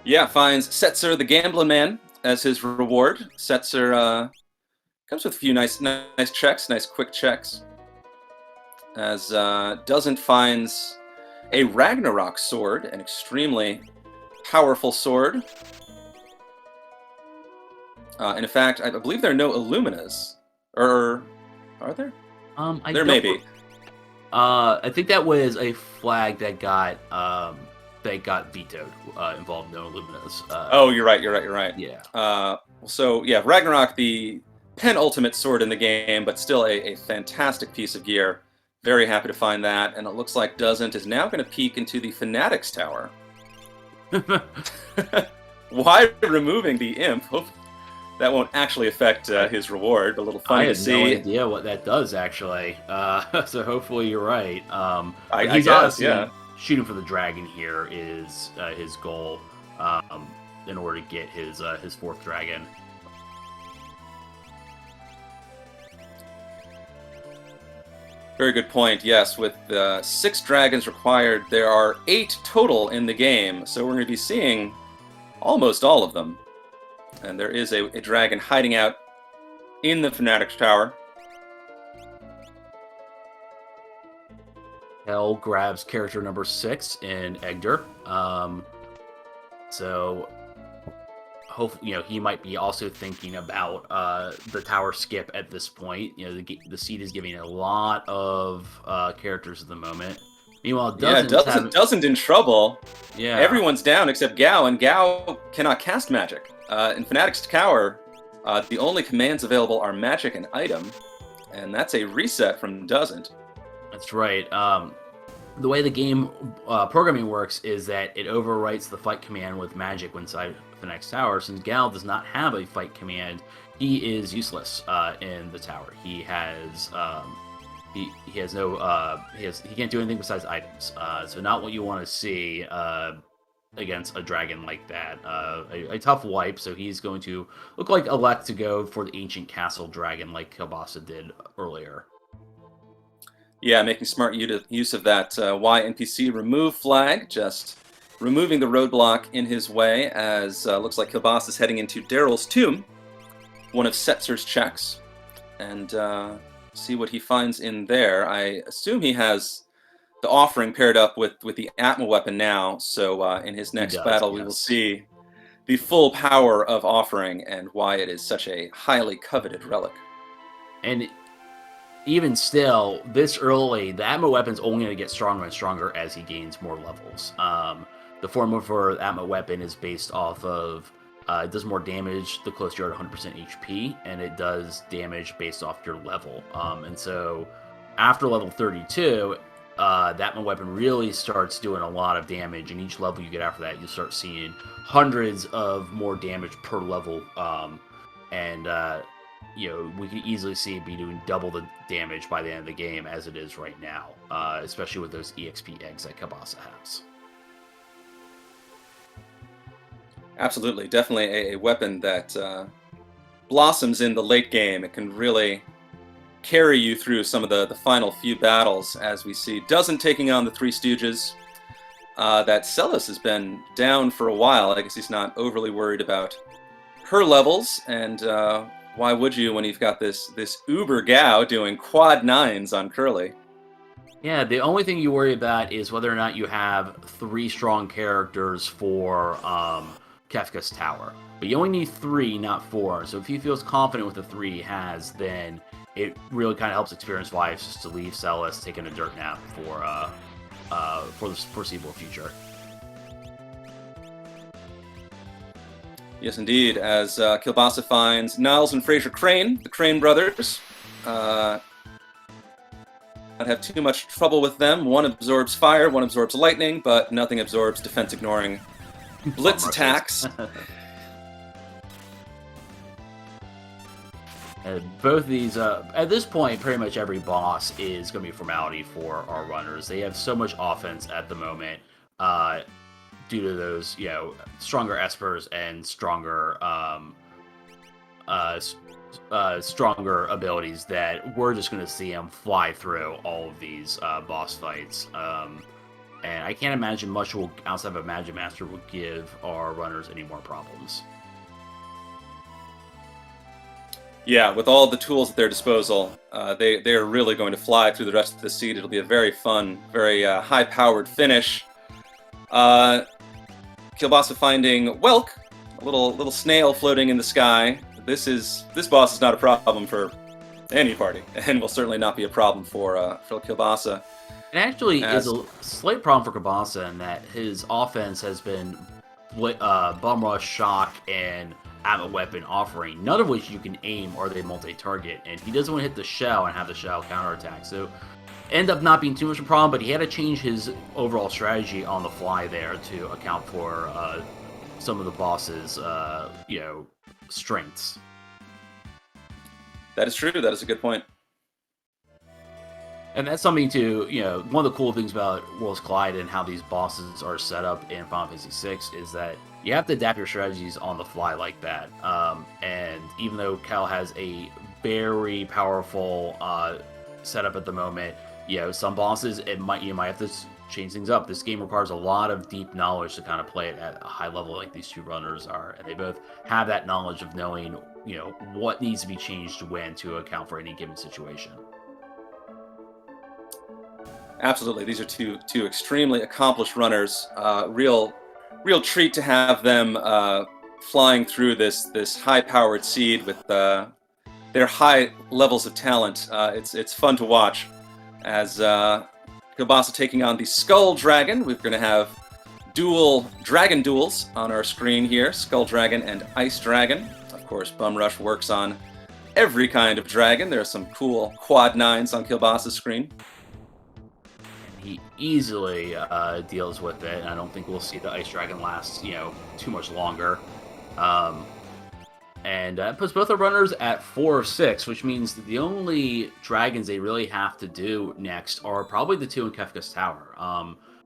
Yeah, finds Setzer the Gambling Man as his reward. Setzer comes with a few nice checks, nice quick checks. As Doesnt finds a Ragnarok sword, an extremely powerful sword. And in fact, I believe there are no Illuminas. Or are there? I There don't may be. I think that was a flag that got vetoed. Involved no Luminas. Oh, you're right. You're right. Yeah. So yeah, Ragnarok, the penultimate sword in the game, but still a fantastic piece of gear. Very happy to find that, and it looks like Doesnt is now going to peek into the Fanatics Tower. Why removing the imp? Hope that won't actually affect his reward. A little funny to see. I have no idea what that does actually. So hopefully you're right. I guess, yeah. Shooting for the dragon here is his goal in order to get his 4th dragon. Very good point. Yes, with 6 dragons required, there are 8 total in the game, so we're going to be seeing almost all of them. And there is a dragon hiding out in the Fanatics Tower. Hell grabs character number 6 in Egder. So hopefully, he might be also thinking about the tower skip at this point. The seed is giving a lot of characters at the moment. Meanwhile, Doesn't in trouble. Yeah, everyone's down except Gao, and Gao cannot cast magic. In Fanatics Tower, the only commands available are magic and item, and that's a reset from Doesnt. That's right. The way the game programming works is that it overwrites the fight command with magic inside the next tower. Since Gal does not have a fight command, he is useless in the tower. He has he can't do anything besides items. So not what you want to see against a dragon like that. A tough wipe. So he's going to look like elect to go for the ancient castle dragon like Kielbasa did earlier. Yeah, making smart use of that Y NPC remove flag, just removing the roadblock in his way as looks like Kielbasa is heading into Daryl's tomb, one of Setzer's checks, and see what he finds in there. I assume he has the offering paired up with the Atma weapon now, so in his next battle we will see the full power of offering and why it is such a highly coveted relic. And even still, this early, the Atma weapon's only going to get stronger and stronger as he gains more levels. The formula for the Atma weapon is based off of it does more damage the closer you're at 100% HP, and it does damage based off your level. And so after level 32, the Atma weapon really starts doing a lot of damage, and each level you get after that, you'll start seeing hundreds of more damage per level. We can easily see it be doing double the damage by the end of the game as it is right now, especially with those EXP eggs that Kielbasa has. Absolutely, definitely a weapon that blossoms in the late game. It can really carry you through some of the final few battles, as we see Doesnt taking on the Three Stooges. That Celis has been down for a while. I guess he's not overly worried about her levels, and why would you when you've got this uber Gao doing quad 9s on Curly? Yeah, the only thing you worry about is whether or not you have 3 strong characters for Kefka's tower. But you only need 3, not 4. So if he feels confident with the 3 he has, then it really kind of helps experience life just to leave Celis taking a dirt nap for the foreseeable future. Yes, indeed. As Kielbasa finds Niles and Fraser Crane, the Crane brothers. Not have too much trouble with them. One absorbs fire, one absorbs lightning, but nothing absorbs defense-ignoring blitz attacks. Both these, at this point, pretty much every boss is going to be a formality for our runners. They have so much offense at the moment. Due to those, stronger espers and stronger, stronger abilities that we're just going to see them fly through all of these boss fights. And I can't imagine much outside of a Magic Master will give our runners any more problems. Yeah, with all the tools at their disposal, they're really going to fly through the rest of the seed. It'll be a very fun, very high-powered finish. Kielbasa finding Welk, a little snail floating in the sky. this boss is not a problem for any party, and will certainly not be a problem for Kielbasa. It actually is a slight problem for Kabasa in that his offense has been Bum Rush, Shock, and Atma Weapon offering, none of which you can aim or they multi-target, and he doesn't want to hit the shell and have the shell counterattack, so end up not being too much of a problem, but he had to change his overall strategy on the fly there to account for some of the boss's, strengths. That is true. That is a good point. And that's something to, one of the cool things about Worlds Collide and how these bosses are set up in Final Fantasy VI is that you have to adapt your strategies on the fly like that. And even though Cal has a very powerful setup at the moment, some bosses you might have to change things up. This game requires a lot of deep knowledge to kind of play it at a high level like these two runners are, and they both have that knowledge of knowing, what needs to be changed when to account for any given situation. Absolutely, these are two extremely accomplished runners. Real treat to have them flying through this high-powered seed with their high levels of talent. It's fun to watch as Kielbasa taking on the Skull Dragon. We're going to have dual dragon duels on our screen here: Skull Dragon and Ice Dragon. Of course, Bum Rush works on every kind of dragon. There are some cool quad 9s on Kielbasa's screen. He easily deals with it, and I don't think we'll see the Ice Dragon last, too much longer. And that puts both the runners at 4 of 6, which means that the only dragons they really have to do next are probably the two in Kefka's Tower.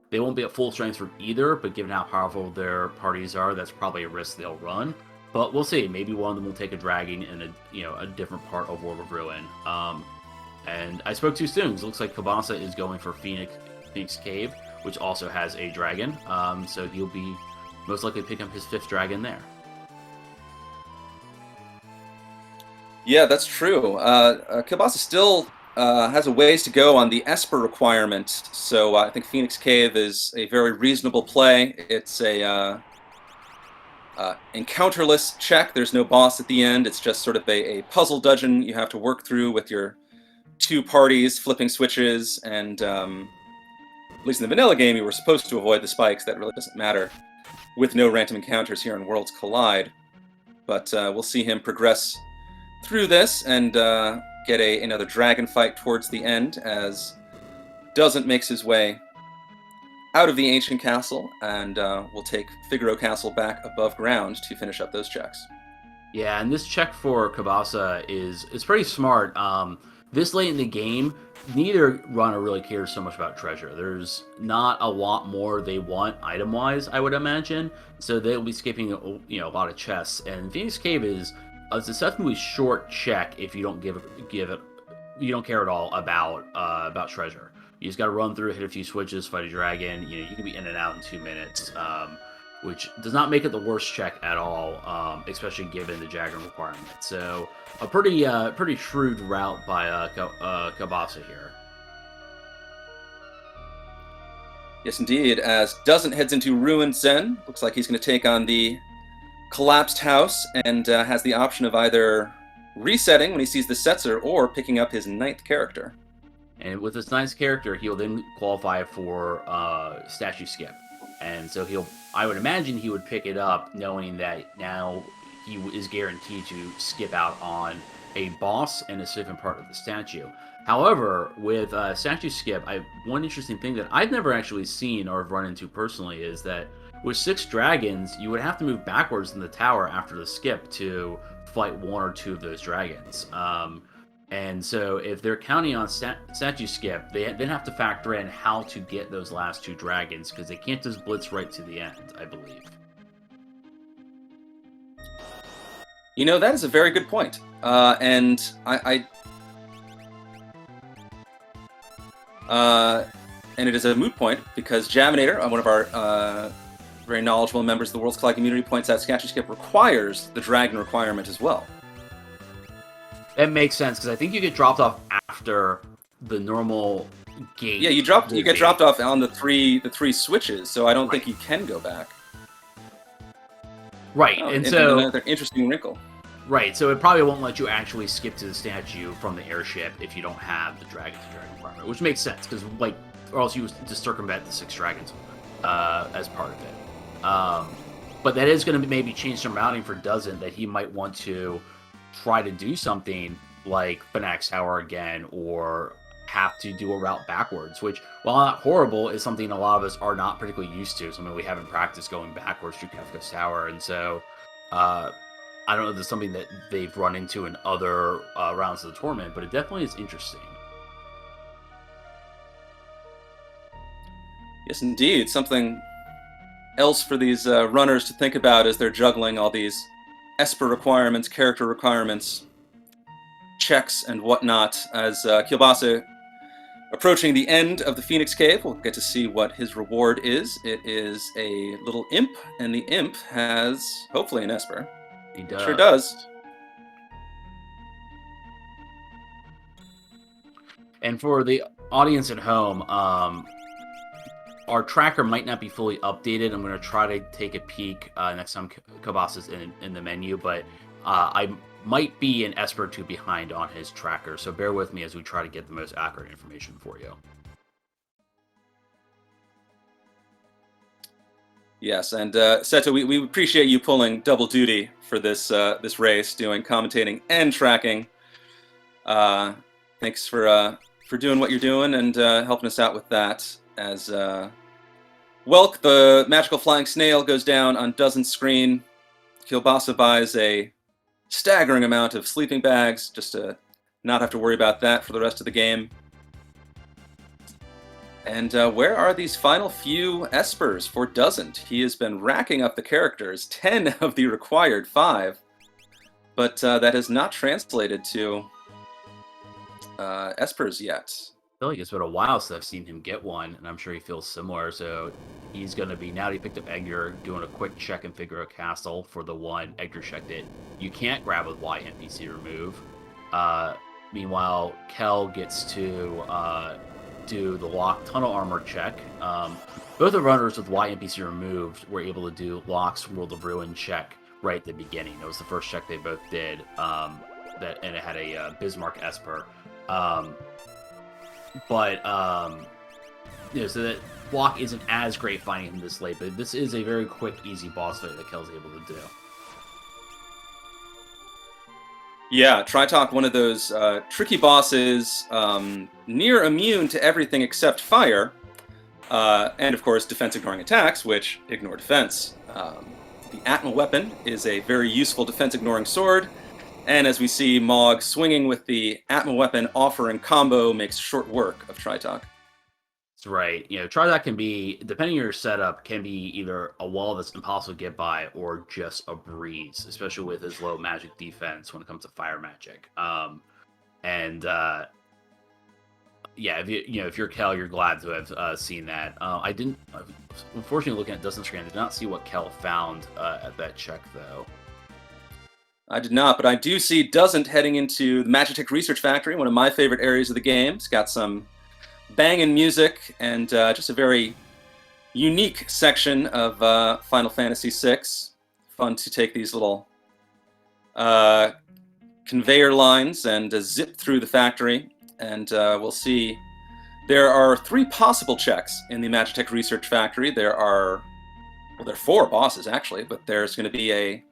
They won't be at full strength from either, but given how powerful their parties are, that's probably a risk they'll run. But we'll see. Maybe one of them will take a dragon in a different part of World of Ruin. And I spoke too soon. It looks like Kielbasa is going for Phoenix Cave, which also has a dragon. So he'll be most likely picking up his 5th dragon there. Yeah, that's true. Kielbasa still has a ways to go on the Esper requirement, so I think Phoenix Cave is a very reasonable play. It's a encounterless check. There's no boss at the end. It's just sort of a puzzle dungeon you have to work through with your 2 parties flipping switches, and at least in the vanilla game you were supposed to avoid the spikes. That really doesn't matter with no random encounters here in Worlds Collide. But we'll see him progress through this and get another dragon fight towards the end as Doesnt makes his way out of the ancient castle, and we'll take Figaro Castle back above ground to finish up those checks. Yeah, and this check for Kielbasa is pretty smart. This late in the game, neither runner really cares so much about treasure. There's not a lot more they want item-wise, I would imagine, so they'll be skipping a lot of chests. And Phoenix Cave is a deceptively short check if you don't give it, you don't care at all about treasure. You just got to run through, hit a few switches, fight a dragon. You can be in and out in 2 minutes, which does not make it the worst check at all, especially given the dragon requirement. So a pretty shrewd route by Kielbasa here. Yes, indeed. As Doesnt heads into Ruined Zen, looks like he's going to take on the collapsed house and has the option of either resetting when he sees the Setzer or picking up his 9th character. And with his 9th character, he'll then qualify for statue skip. And so I would imagine he would pick it up knowing that now he is guaranteed to skip out on a boss and a certain part of the statue. However, with statue skip, one interesting thing that I've never actually seen or run into personally is that with 6 dragons, you would have to move backwards in the tower after the skip to fight 1 or 2 of those dragons. And so if they're counting on statue skip, they then have to factor in how to get those last 2 dragons, because they can't just blitz right to the end, I believe. That is a very good point. And and it is a moot point because Javinator, one of our very knowledgeable members of the Worlds Collide community, points out statue skip requires the dragon requirement as well. That makes sense, because I think you get dropped off after the normal gate. Yeah, you get dropped off on the three switches, so I don't think you can go back. Right, and so another interesting wrinkle. Right, so it probably won't let you actually skip to the statue from the airship if you don't have the dragon to dragon requirement, which makes sense because or else you would just circumvent the 6 dragons as part of it. But that is going to maybe change some routing for Doesnt, that he might want to try to do something like Fanax Tower again, or have to do a route backwards, which, while not horrible, is something a lot of us are not particularly used to. Something we haven't practiced going backwards through Kefka's Tower, and so I don't know if there's something that they've run into in other rounds of the tournament, but it definitely is interesting. Yes, indeed. Something else for these runners to think about as they're juggling all these Esper requirements, character requirements, checks, and whatnot. As Kielbasa approaching the end of the Phoenix Cave, we'll get to see what his reward is. It is a little imp, and the imp has, hopefully, an Esper. He does. Sure does. And for the audience at home, our tracker might not be fully updated. I'm going to try to take a peek next time Kielbasa's in the menu, but I might be an Esper or 2 behind on his tracker, so bear with me as we try to get the most accurate information for you. Yes, and Seto, we appreciate you pulling double duty for this this race, doing commentating and tracking. Thanks for doing what you're doing and helping us out with that. As Welk, the magical flying snail, goes down on Doesnt's screen. Kielbasa buys a staggering amount of sleeping bags just to not have to worry about that for the rest of the game. And where are these final few Espers for Doesnt? He has been racking up the characters, 10 of the required 5, but that has not translated to Espers yet. I feel like it's been a while since I've seen him get one, and I'm sure he feels similar. So he's going to be, now that he picked up Edgar, doing a quick check and figure a castle for the one Edgar checked it. You can't grab with Y NPC remove. Meanwhile, Kel gets to do the lock tunnel armor check. Both the runners with Y NPC removed were able to do Locke's World of Ruin check right at the beginning. It was the first check they both did, and it had a Bismarck Esper. So that block isn't as great finding him this late, but this is a very quick, easy boss fight that Kel's able to do. Yeah, Tritalk, one of those tricky bosses, near immune to everything except fire, and of course defense ignoring attacks, which ignore defense. The Atma weapon is a very useful defense ignoring sword, and as we see, Mog swinging with the Atma weapon offering combo makes short work of Tritalk. That's right. Tritalk can be, depending on your setup, can be either a wall that's impossible to get by or just a breeze, especially with his low magic defense when it comes to fire magic. If you're Kel, you're glad to have seen that. I didn't, unfortunately, looking at Doesnt's screen, I did not see what Kel found at that check, though. I did not, but I do see Doesnt heading into the Magitek Research Factory, one of my favorite areas of the game. It's got some banging music and just a very unique section of Final Fantasy VI. Fun to take these little conveyor lines and zip through the factory. And we'll see there are 3 possible checks in the Magitek Research Factory. There are 4 bosses, actually, but there's going to be a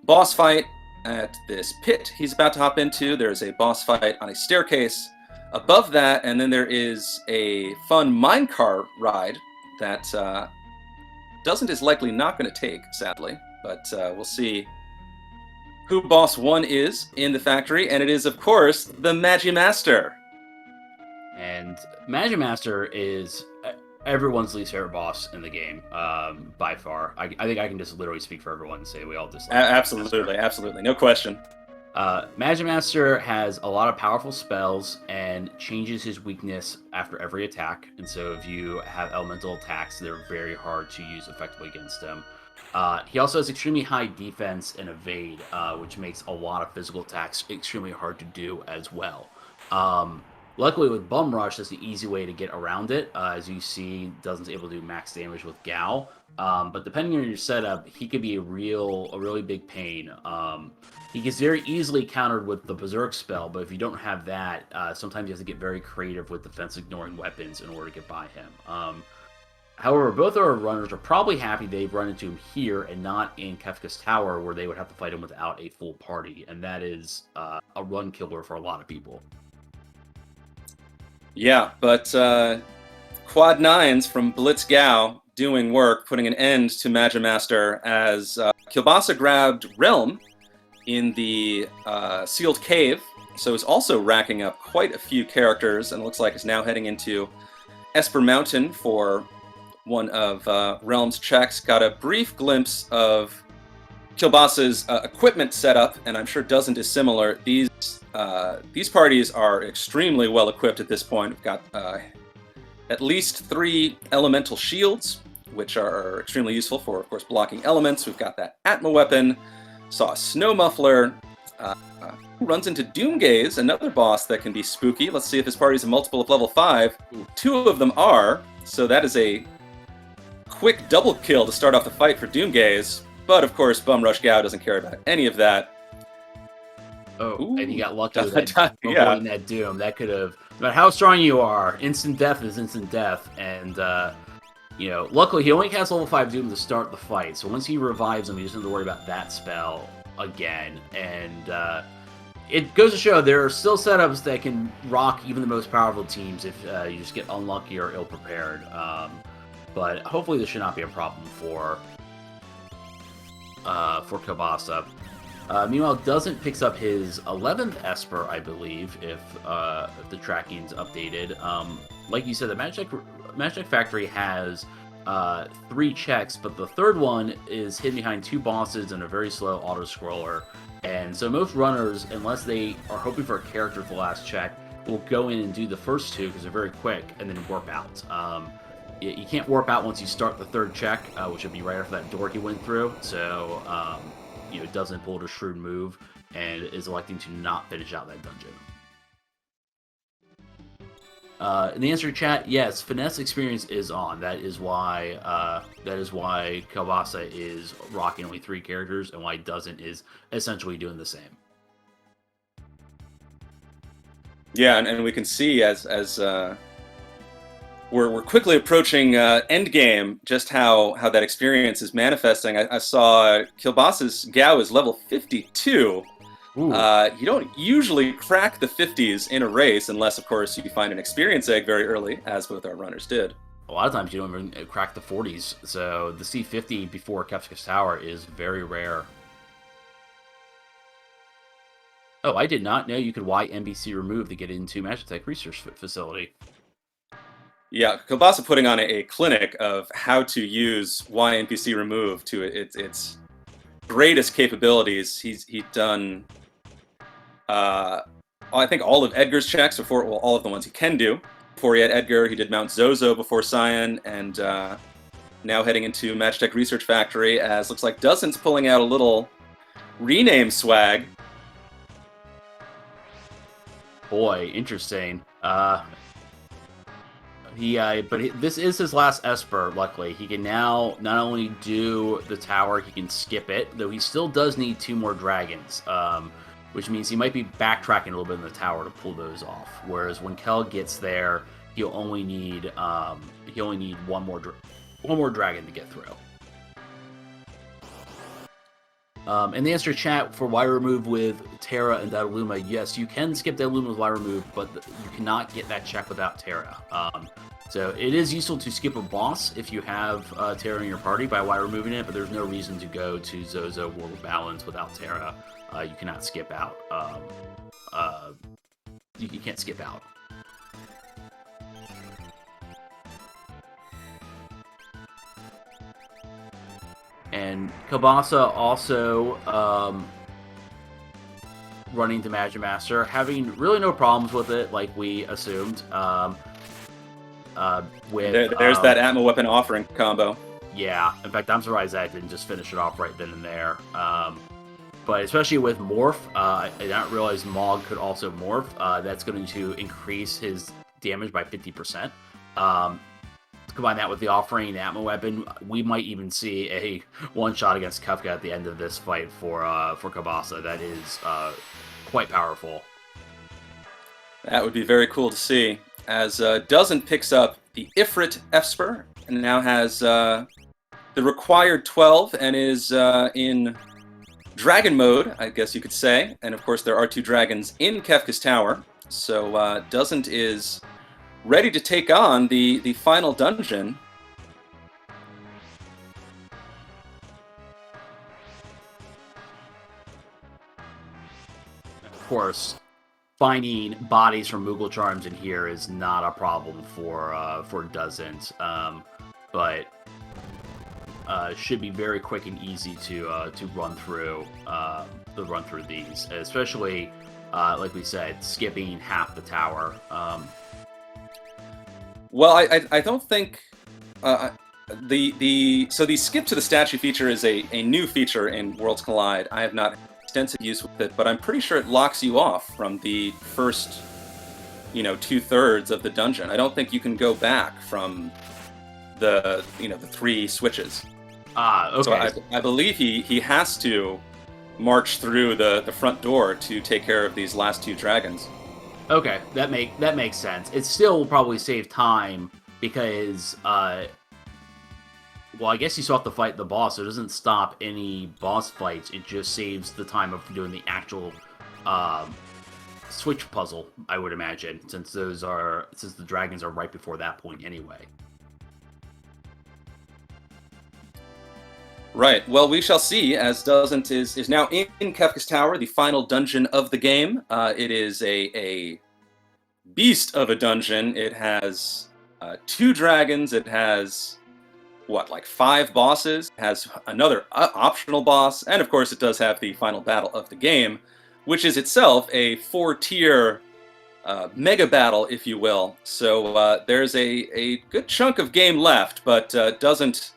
boss fight at this pit he's about to hop into. There's a boss fight on a staircase above that, and then there is a fun minecar ride that Doesnt is likely not going to take, sadly, but we'll see who boss 1 is in the factory, and it is, of course, the Magimaster. And Magimaster is everyone's least favorite boss in the game, by far. I think I can just literally speak for everyone and say we all dislike Absolutely, no question. Magimaster has a lot of powerful spells and changes his weakness after every attack, and so if you have elemental attacks, they're very hard to use effectively against him. He also has extremely high defense and evade, which makes a lot of physical attacks extremely hard to do as well. Luckily, with Bum Rush, that's the easy way to get around it. As you see, Doesn't able to do max damage with Gao. But depending on your setup, he could be a really big pain. He gets very easily countered with the Berserk spell, but if you don't have that, sometimes you have to get very creative with defense-ignoring weapons in order to get by him. However, both our runners are probably happy they've run into him here and not in Kefka's tower, where they would have to fight him without a full party, and that is a run killer for a lot of people. Yeah, but Quad 9s from Blitz Gao doing work, putting an end to Magimaster as Kielbasa grabbed Realm in the Sealed Cave, so is also racking up quite a few characters, and looks like is now heading into Esper Mountain for one of Realm's checks. Got a brief glimpse of Kielbasa's equipment setup, and I'm sure Doesnt is similar. These parties are extremely well equipped at this point. We've got at least 3 elemental shields, which are extremely useful for, of course, blocking elements. We've got that Atma weapon. Saw a snow muffler. Runs into Doomgaze, another boss that can be spooky. Let's see if his party's a multiple of level 5. 2 of them are, so that is a quick double kill to start off the fight for Doomgaze. But of course, Bum Rush Gao doesn't care about any of that. Oh, Ooh. and he got lucky with that, Yeah. avoiding that Doom. That could have, no matter how strong you are, instant death is instant death. And, luckily he only has level 5 Doom to start the fight. So once he revives him, he doesn't have to worry about that spell again. And it goes to show there are still setups that can rock even the most powerful teams if you just get unlucky or ill-prepared. But hopefully this should not be a problem for Kielbasa. Meanwhile, Doesnt picks up his 11th Esper, I believe, if the tracking's updated. Like you said, the Magic Factory has 3 checks, but the third one is hidden behind 2 bosses and a very slow auto-scroller. And so most runners, unless they are hoping for a character for the last check, will go in and do the first 2 because they're very quick, and then warp out. You can't warp out once you start the 3rd check, which would be right after that door he went through. So, Doesn't pull a shrewd move and is electing to not finish out that dungeon. In the answer chat, yes, finesse experience is on. That is why Kielbasa is rocking only 3 characters, and why Doesnt is essentially doing the same. Yeah, and we can see as we're quickly approaching endgame, just how that experience is manifesting. I saw Kielbasa's Gao is level 52. You don't usually crack the 50s in a race unless, of course, you find an experience egg very early, as both our runners did. A lot of times you don't even crack the 40s, so the C50 before Kefka's Tower is very rare. Oh, I did not know you could Y NBC remove to get into Magitech Research Facility. Yeah, Kielbasa putting on a clinic of how to use Y NPC remove to its greatest capabilities. He'd done, I think, all of Edgar's checks before, well, all of the ones he can do. Before he had Edgar, he did Mount Zozo before Cyan, and now heading into Magitech Research Factory, as looks like Dozent's pulling out a little rename swag. Boy, interesting. This is his last Esper, luckily. He can now not only do the tower, he can skip it, though he still does need 2 more dragons, which means he might be backtracking a little bit in the tower to pull those off. Whereas when Kel gets there, he'll only need one more dragon to get through. And the answer chat for Y remove with Terra and Dataluma, yes, you can skip Dataluma with Y remove, but you cannot get that check without Terra. So it is useful to skip a boss if you have Terra in your party by Y removing it, but there's no reason to go to Zozo World Balance without Terra. You cannot skip out. You can't skip out. And Kielbasa also running to Magimaster, having really no problems with it, like we assumed. There's that Atma weapon offering combo. Yeah, in fact, I'm surprised that didn't just finish it off right then and there. But especially with Morph, I did not realize Mog could also Morph. That's going to increase his damage by 50%. Combine that with the offering Atma weapon, we might even see a one-shot against Kefka at the end of this fight for Kabasa. That is quite powerful. That would be very cool to see. As Doesnt picks up the Ifrit F-Spur and now has the required 12 and is in dragon mode, I guess you could say. And of course, there are 2 dragons in Kefka's tower. So Doesnt is ready to take on the final dungeon. Of course, finding bodies from Moogle Charms in here is not a problem for Doesnt, but should be very quick and easy to run through these, especially like we said, skipping half the tower. Well, I don't think so the skip to the statue feature is a new feature in Worlds Collide. I have not had extensive use with it, but I'm pretty sure it locks you off from the first, 2/3 of the dungeon. I don't think you can go back from the 3 switches. Okay. So I believe he has to march through the front door to take care of these last 2 dragons. Okay, that makes sense. It still will probably save time because, well, I guess you still have to fight the boss, so it doesn't stop any boss fights. It just saves the time of doing the actual switch puzzle, I would imagine, since the dragons are right before that point anyway. Right. Well, we shall see, as Doesnt is now in Kefka's Tower, the final dungeon of the game. It is a beast of a dungeon. It has 2 dragons. It has, 5 bosses. It has another optional boss. And, of course, it does have the final battle of the game, which is itself a 4-tier mega battle, if you will. So there's a good chunk of game left, but Doesnt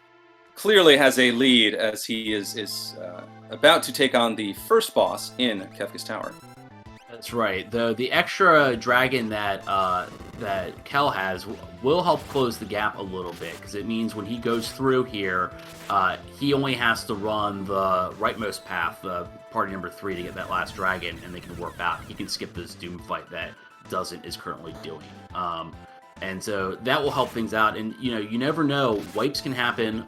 clearly has a lead as he is about to take on the first boss in Kefka's Tower. That's right. The extra dragon that Kel has will help close the gap a little bit, because it means when he goes through here, he only has to run the rightmost path, the party number 3, to get that last dragon, and they can warp out. He can skip this Doom fight that Doesnt is currently doing. And so that will help things out. And, you never know. Wipes can happen.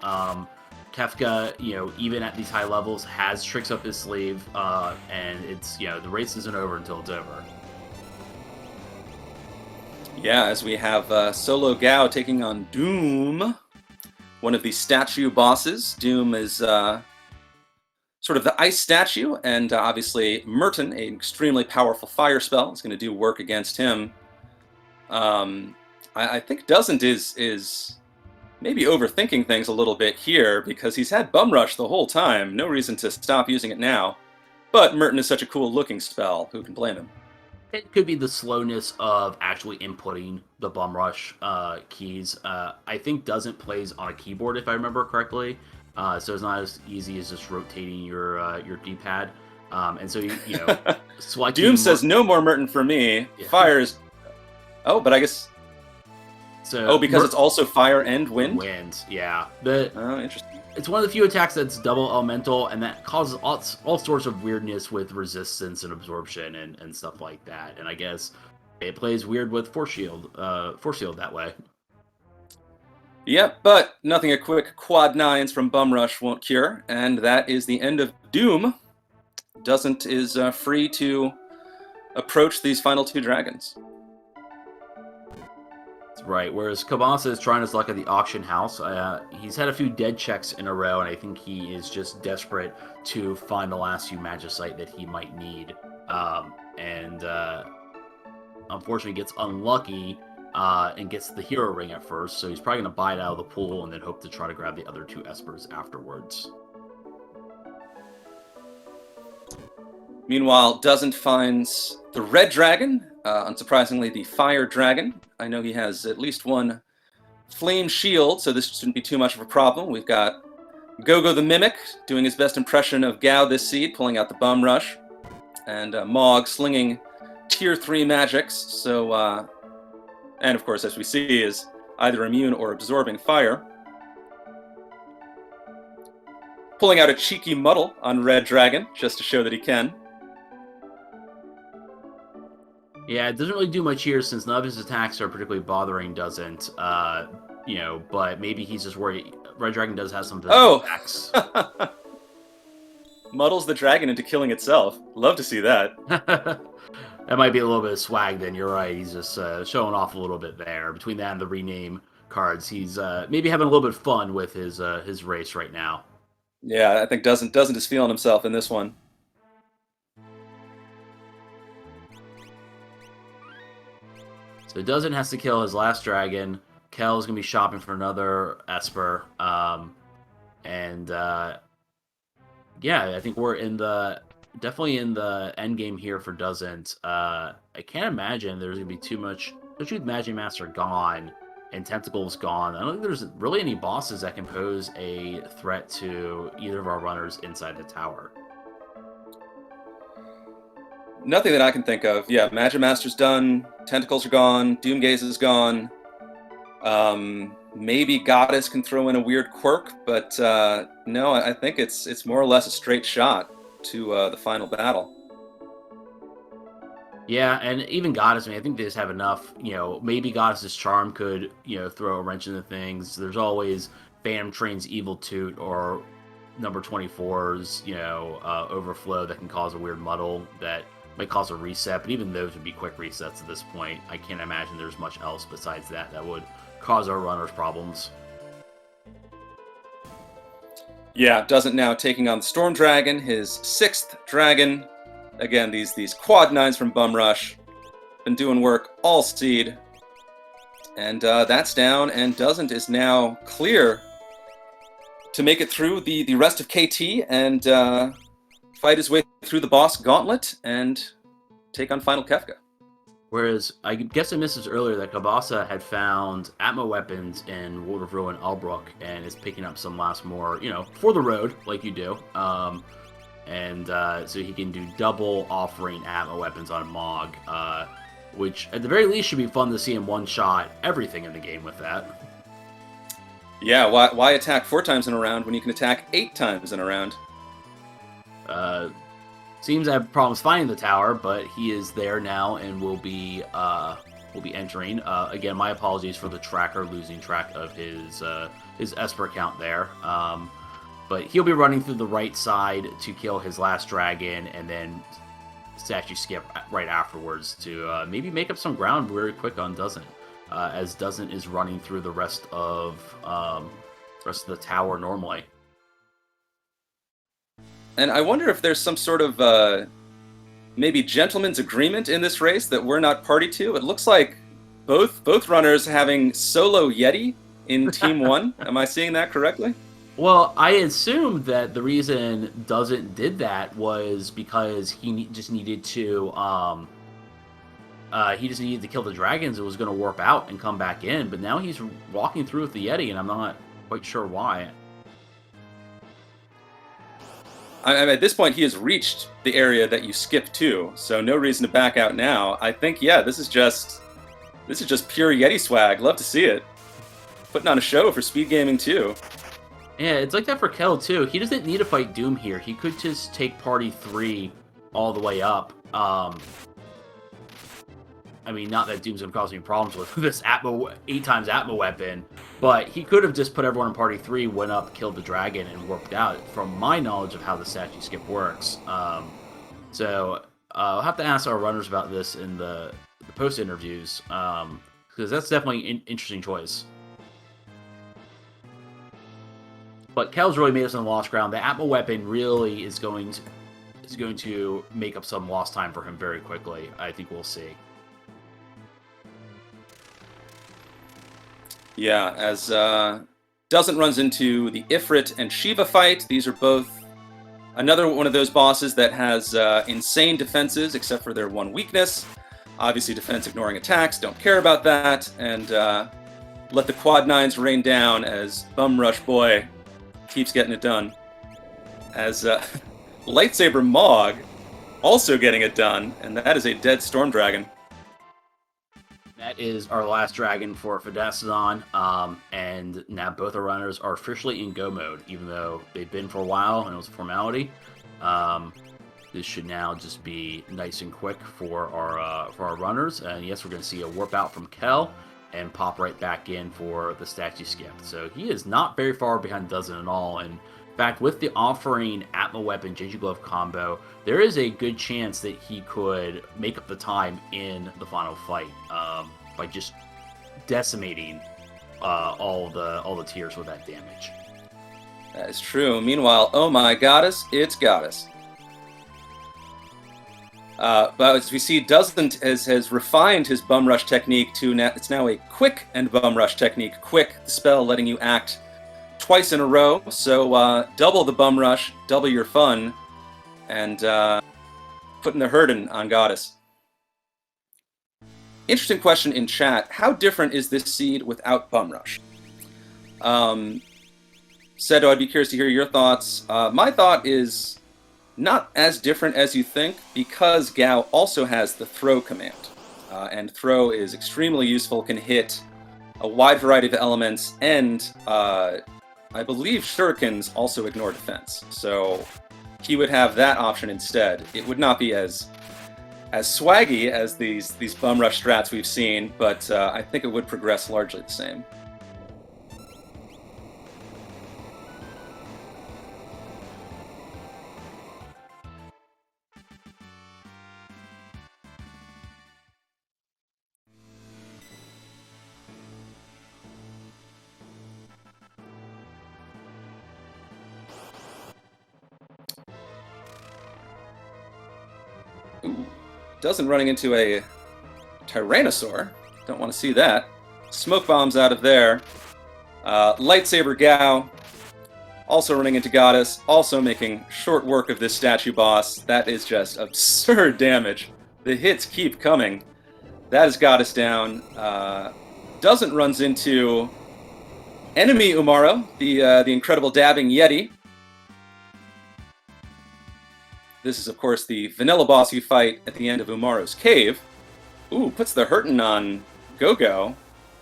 Kefka, even at these high levels, has tricks up his sleeve. And it's, the race isn't over until it's over. Yeah, as we have Solo Gao taking on Doom, one of the statue bosses. Doom is sort of the ice statue, and obviously Merton, an extremely powerful fire spell, is going to do work against him. I think Doesnt is maybe overthinking things a little bit here, because he's had Bum Rush the whole time. No reason to stop using it now. But Merton is such a cool looking spell. Who can blame him? It could be the slowness of actually inputting the Bum Rush keys. I think Doesnt plays on a keyboard, if I remember correctly. So it's not as easy as just rotating your D-pad. And so, selecting... Doom says, no more Merton for me. Yeah. Fires... Oh, but I guess... So because it's also fire and wind? Wind, yeah. Oh, interesting. It's one of the few attacks that's double elemental, and that causes all sorts of weirdness with resistance and absorption and stuff like that. And I guess it plays weird with Force Shield that way. Yep, but nothing a quick quad 9s from Bum Rush won't cure, and that is the end of Doom. Doesnt is free to approach these final 2 dragons. Right, whereas Kabasa is trying his luck at the auction house. He's had a few dead checks in a row, and I think he is just desperate to find the last few magicite that he might need. And unfortunately gets unlucky and gets the hero ring at first, so he's probably going to buy it out of the pool and then hope to try to grab the other 2 espers afterwards. Meanwhile, Doesnt finds the red dragon, unsurprisingly the fire dragon. I know he has at least 1 flame shield, so this shouldn't be too much of a problem. We've got Gogo the Mimic doing his best impression of Gao this seed, pulling out the Bum Rush. And Mog slinging tier 3 magics. So, and of course, as we see, is either immune or absorbing fire. Pulling out a cheeky Muddle on Red Dragon, just to show that he can. Yeah, it doesn't really do much here since none of his attacks are particularly bothering Doesnt. You know, but maybe he's just worried. Red Dragon does have some attacks. Muddles the dragon into killing itself. Love to see that. That might be a little bit of swag then, you're right. He's just showing off a little bit there. Between that and the rename cards, he's maybe having a little bit of fun with his race right now. Yeah, I think Doesnt is feeling himself in this one. So Doesnt has to kill his last dragon. Kel's going to be shopping for another Esper. Yeah, I think we're definitely in the end game here for Doesnt. I can't imagine there's going to be too much, especially with Magic Master gone and Tentacles gone. I don't think there's really any bosses that can pose a threat to either of our runners inside the tower. Nothing that I can think of. Yeah, Magic Master's done. Tentacles are gone. Doomgaze is gone. Maybe Goddess can throw in a weird quirk, but no, I think it's more or less a straight shot to the final battle. Yeah, and even Goddess, I mean, I think they just have enough, you know, maybe Goddess's Charm could, you know, throw a wrench into things. There's always Phantom Train's Evil Toot or number 24's, you know, Overflow that can cause a weird muddle that might cause a reset, but even those would be quick resets at this point. I can't imagine there's much else besides that would cause our runners problems. Yeah, Doesnt now taking on the Storm Dragon, his 6th dragon. Again, these quad 9s from Bum Rush. Been doing work all seed. And that's down, and Doesnt is now clear to make it through the rest of KT and fight his way through the boss gauntlet and take on Final Kefka. Whereas, I guess I missed this earlier, that Kabasa had found Atma weapons in World of Ruin Albrook and is picking up some last more, you know, for the road, like you do. So he can do double offering Atma weapons on Mog, which at the very least should be fun to see him one-shot everything in the game with that. Yeah, why attack 4 times in a round when you can attack 8 times in a round? Seems I have problems finding the tower, but he is there now and will be entering. Again, my apologies for the tracker losing track of his Esper count there. But he'll be running through the right side to kill his last dragon, and then statue skip right afterwards to maybe make up some ground very quick on Doesnt, as Doesnt is running through the rest of the tower normally. And I wonder if there's some sort of maybe gentleman's agreement in this race that we're not party to. It looks like both runners having solo Yeti in Team 1. Am I seeing that correctly? Well, I assumed that the reason Doesnt did that was because he just needed to kill the dragons. It was going to warp out and come back in, but now he's walking through with the Yeti, and I'm not quite sure why. At this point, he has reached the area that you skip to, so no reason to back out now. I think, yeah, this is just pure Yeti swag. Love to see it. Putting on a show for SpeedGaming too. Yeah, it's like that for Kel too. He doesn't need to fight Doom here. He could just take Party 3 all the way up. I mean, not that Doom's going to cause any problems with this 8 times Atma weapon, but he could have just put everyone in Party 3, went up, killed the dragon, and warped out, from my knowledge of how the statue skip works. So I'll have to ask our runners about this in the post-interviews, because that's definitely an interesting choice. But Kel's really made us on lost ground. The Atma weapon really is going to make up some lost time for him very quickly. I think we'll see. Yeah, as Doesnt runs into the Ifrit and Shiva fight. These are both another one of those bosses that has insane defenses, except for their one weakness. Obviously, defense ignoring attacks, don't care about that. And let the quad 9s rain down as Bum Rush Boy keeps getting it done. As Lightsaber Mog also getting it done, and that is a dead Storm Dragon. That is our last dragon for Finalizing, and now both our runners are officially in go mode, even though they've been for a while and it was a formality. This should now just be nice and quick for our runners. And yes, we're going to see a warp out from Kel and pop right back in for the statue skip. So he is not very far behind Doesnt at all. And in fact, with the offering Atma Weapon JG Glove combo, there is a good chance that he could make up the time in the final fight by just decimating all the tiers with that damage. That is true. Meanwhile, oh my goddess, it's goddess. But as we see, Doesnt has refined his bum rush technique to it's now a quick and bum rush technique. Quick, the spell letting you act twice in a row, so double the bum rush, double your fun, and putting the hurtin' on Goddess. Interesting question in chat. How different is this seed without bum rush? Sedo, I'd be curious to hear your thoughts. My thought is not as different as you think, because Gao also has the throw command. And throw is extremely useful, can hit a wide variety of elements, and I believe shurikens also ignore defense. So he would have that option instead. It would not be as swaggy as these bum rush strats we've seen, but I think it would progress largely the same. Doesn't running into a Tyrannosaur. Don't want to see that. Smoke bombs out of there. Lightsaber Gao. Also running into Goddess. Also making short work of this statue boss. That is just absurd damage. The hits keep coming. That is Goddess down. Doesnt runs into enemy Umaro, the incredible dabbing Yeti. This is, of course, the vanilla boss you fight at the end of Umaro's cave. Ooh, puts the hurtin' on Go-Go,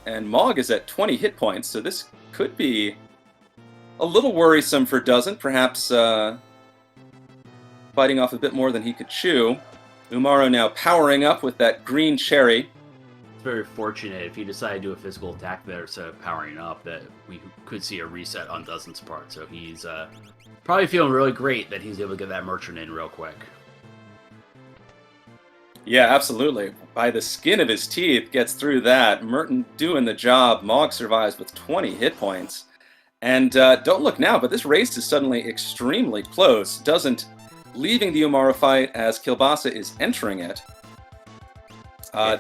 and Mog is at 20 hit points, so this could be a little worrisome for Doesnt, perhaps biting off a bit more than he could chew. Umaro now powering up with that green cherry. It's very fortunate if he decided to do a physical attack there instead of powering up that we could see a reset on Doesnt's part, so he's probably feeling really great that he's able to get that merchant in real quick. Yeah, absolutely. By the skin of his teeth, gets through that. Merton doing the job. Mog survives with 20 hit points. And don't look now, but this race is suddenly extremely close. Doesnt leaving the Umaro fight as Kilbasa is entering it.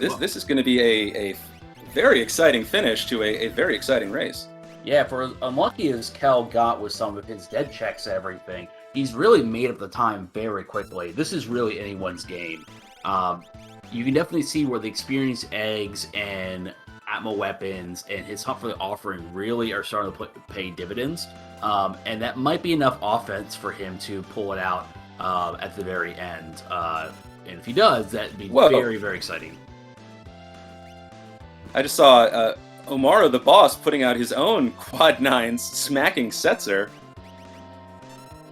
This is going to be a very exciting finish to a very exciting race. Yeah, for as unlucky as Kel got with some of his dead checks and everything, he's really made up the time very quickly. This is really anyone's game. You can definitely see where the experienced eggs and Atma weapons and his hunt for the offering really are starting to pay dividends. And that might be enough offense for him to pull it out at the very end. And if he does, that'd be very, very exciting. I just saw Umaro the boss putting out his own quad nines, smacking Setzer.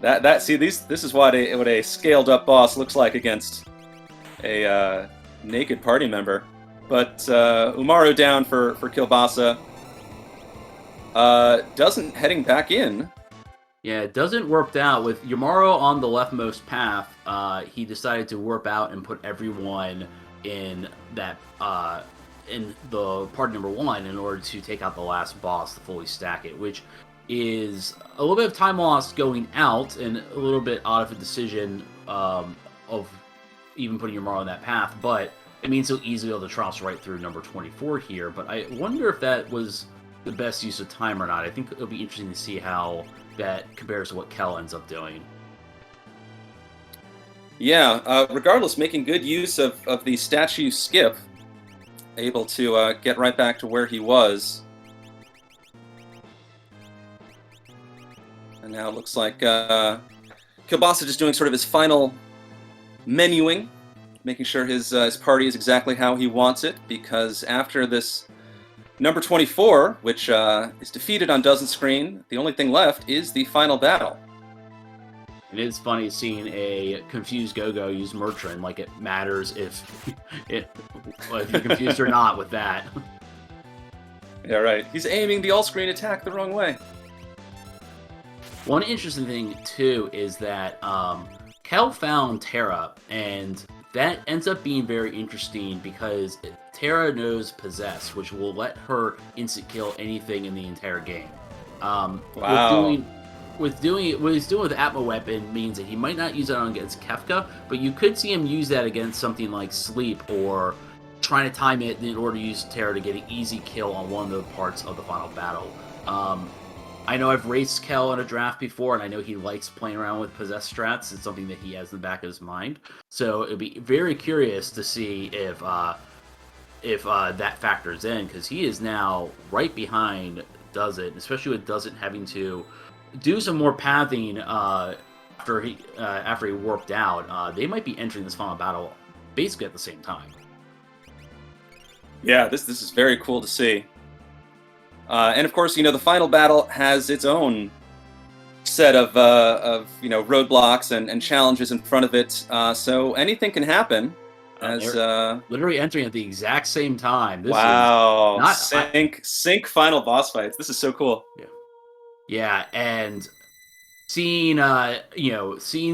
This is what a scaled up boss looks like against a naked party member. But Umaro down for Kilbasa. Doesnt heading back in. Yeah, it doesn't work out with Umaro on the leftmost path. He decided to warp out and put everyone in that in the party number 1 in order to take out the last boss to fully stack it, which is a little bit of time lost going out and a little bit odd of a decision of even putting Umaro on that path, but it means he'll easily be able to trounce right through number 24 here. But I wonder if that was the best use of time or not. I think it'll be interesting to see how that compares to what Kel ends up doing. Yeah, regardless, making good use of the statue skip, able to get right back to where he was. And Now it looks like Kielbasa just doing sort of his final menuing, making sure his party is exactly how he wants it, because after this number 24, which is defeated on Doesnt screen, the only thing left is the final battle. It is funny seeing a confused Go-Go use Mertrin, like it matters if you're confused or not with that. Yeah, right. He's aiming the all-screen attack the wrong way. One interesting thing, too, is that Kel found Terra, and that ends up being very interesting because Terra knows Possess, which will let her instant kill anything in the entire game. Wow. What he's doing with Atma Weapon means that he might not use it on against Kefka, but you could see him use that against something like Sleep or trying to time it in order to use Terra to get an easy kill on one of the parts of the final battle. I know I've raced Kel in a draft before, and I know he likes playing around with Possess strats. It's something that he has in the back of his mind. So it'd be very curious to see if that factors in, because he is now right behind Doesnt, especially with Doesnt having to do some more pathing after he warped out. They might be entering this final battle basically at the same time. Yeah, this is very cool to see. And of course, the final battle has its own set of roadblocks and challenges in front of it. So anything can happen. Literally entering at the exact same time. This wow! Is not, sync final boss fights. This is so cool. Yeah, and seeing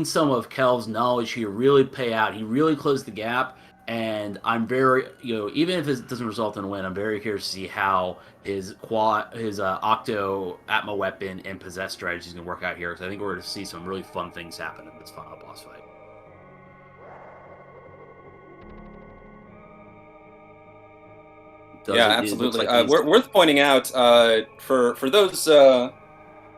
some of Kel's knowledge here really pay out. He really closed the gap. And I'm very, even if it doesn't result in a win, I'm very curious to see how his Octo Atma Weapon and Possess strategy is going to work out here. Because I think we're going to see some really fun things happen in this final boss fight. Yeah, absolutely. Worth pointing out for those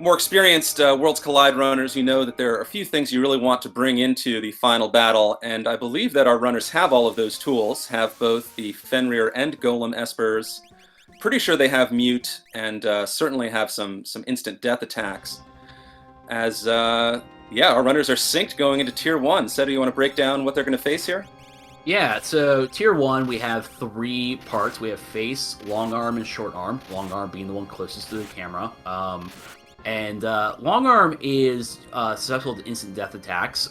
more experienced Worlds Collide runners, you know that there are a few things you really want to bring into the final battle, and I believe that our runners have all of those tools, have both the Fenrir and Golem Espers. Pretty sure they have Mute, and certainly have some instant death attacks. As, our runners are synced going into Tier 1. Seto, you want to break down what they're going to face here? Yeah, so Tier 1, we have 3 parts. We have Face, Long Arm, and Short Arm. Long Arm being the one closest to the camera. And Long Arm is susceptible to instant death attacks,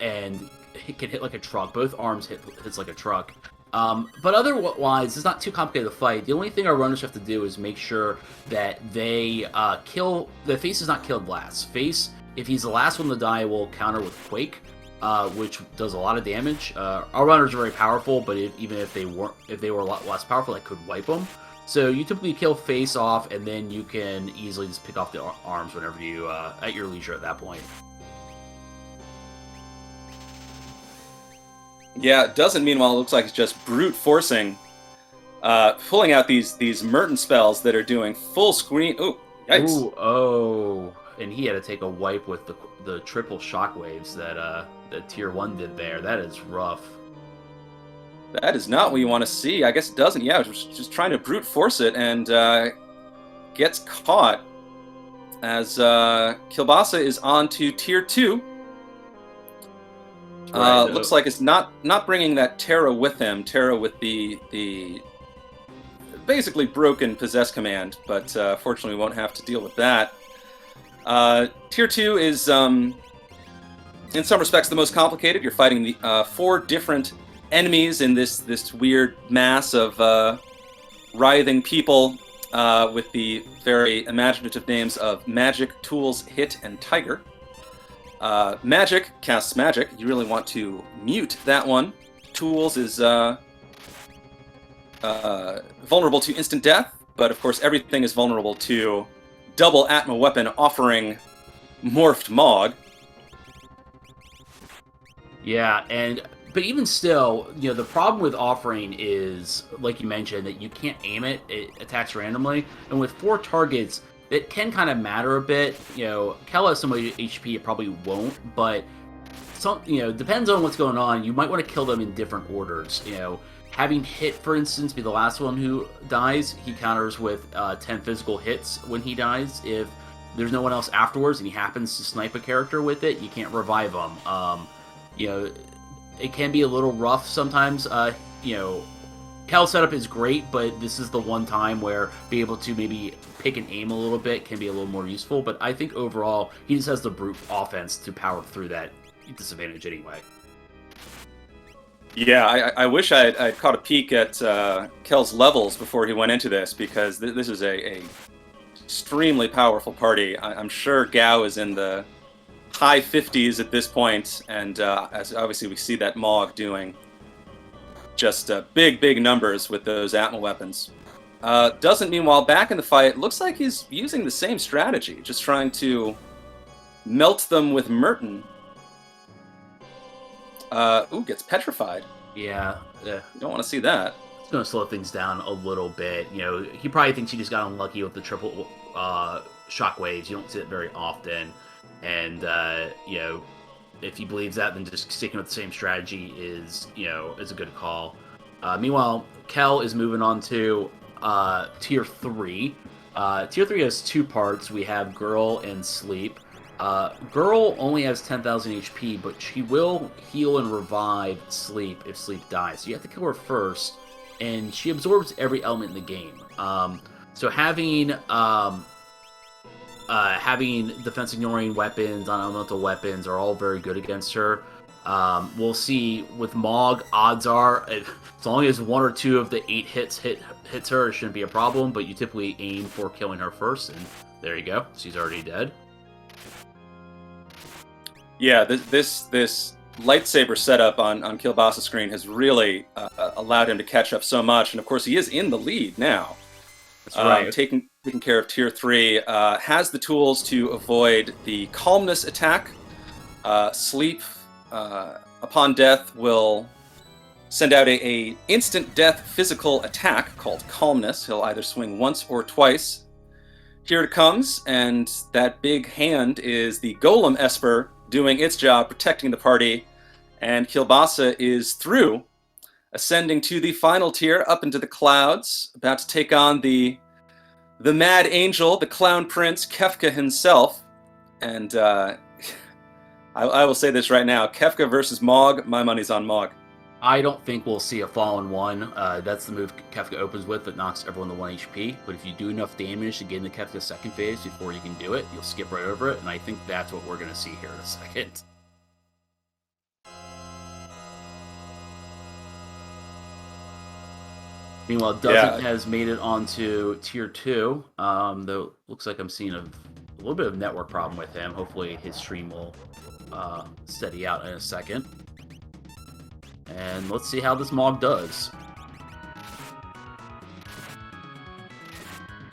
and it can hit like a truck. Both arms hits like a truck. But otherwise, it's not too complicated to fight. The only thing our runners have to do is make sure that they kill... The Face is not killed last. Face, if he's the last one to die, will counter with Quake, which does a lot of damage. Our runners are very powerful, but even if they were a lot less powerful, that could wipe them. So you typically kill Face off, and then you can easily just pick off the arms whenever you, at your leisure at that point. Yeah, Doesnt, meanwhile, looks like it's just brute forcing, pulling out these Merton spells that are doing full screen. Ooh, yikes! Ooh, oh, and he had to take a wipe with the triple shockwaves that Tier 1 did there. That is rough. That is not what you want to see. I guess it doesn't. Yeah, just trying to brute force it and gets caught as Kielbasa is on to Tier 2. Right, looks like it's not bringing that Terra with him. Terra with the basically broken Possess command, but fortunately we won't have to deal with that. Tier 2 is, in some respects, the most complicated. You're fighting the 4 different enemies in this weird mass of writhing people with the very imaginative names of Magic, Tools, Hit, and Tiger. Magic casts Magic. You really want to mute that one. Tools is vulnerable to instant death, but of course everything is vulnerable to double Atma Weapon offering Morphed Mog. Yeah, but even still, the problem with offering is, like you mentioned, that you can't aim it. It attacks randomly. And with 4 targets, it can kind of matter a bit. Kel has so much HP, it probably won't, but depends on what's going on. You might want to kill them in different orders. Having Hit, for instance, be the last one who dies, he counters with 10 physical hits when he dies. If there's no one else afterwards, and he happens to snipe a character with it, you can't revive him. You know, it can be a little rough sometimes. You know, Cal setup is great, but this is the one time where being able to maybe pick and aim a little bit can be a little more useful. But I think overall, he just has the brute offense to power through that disadvantage anyway. Yeah, I wish I'd caught a peek at Kel's levels before he went into this, because this is a extremely powerful party. I'm sure Gao is in the high 50s at this point, and as obviously we see that Mog doing just big numbers with those Atma weapons. Doesnt, meanwhile, back in the fight, looks like he's using the same strategy, just trying to melt them with Merton. Ooh, gets petrified. Yeah. You don't want to see that. It's going to slow things down a little bit. You know, he probably thinks he just got unlucky with the triple shockwaves. You don't see it very often. And, you know, if he believes that, then just sticking with the same strategy is, you know, is a good call. Meanwhile, Kel is moving on to Tier 3. Tier 3 has two parts. We have Girl and Sleep. Girl only has 10,000 HP, but she will heal and revive Sleep if Sleep dies. So you have to kill her first, and she absorbs every element in the game. So having defense ignoring weapons, non-elemental weapons are all very good against her. We'll see with Mog, odds are, as long as one or two of the 8 hits hits her, it shouldn't be a problem, but you typically aim for killing her first, and there you go. She's already dead. Yeah, this lightsaber setup on Kielbasa's screen has really allowed him to catch up so much, and of course he is in the lead now. That's right. Taking care of Tier 3, has the tools to avoid the Calmness attack. Sleep, upon death, will send out a instant death physical attack called Calmness. He'll either swing once or twice. Here it comes, and that big hand is the Golem Esper doing its job, protecting the party, and Kielbasa is through, ascending to the final tier, up into the clouds, about to take on the Mad Angel, the Clown Prince, Kefka himself. And I will say this right now, Kefka versus Mog, my money's on Mog. I don't think we'll see a Fallen 1. That's the move Kefka opens with that knocks everyone to 1 HP. But if you do enough damage to get into Kefka's second phase before you can do it, you'll skip right over it. And I think that's what we're going to see here in a second. Meanwhile, Doesnt has made it onto Tier 2. Though it looks like I'm seeing a little bit of network problem with him. Hopefully his stream will steady out in a second. And let's see how this Mog does.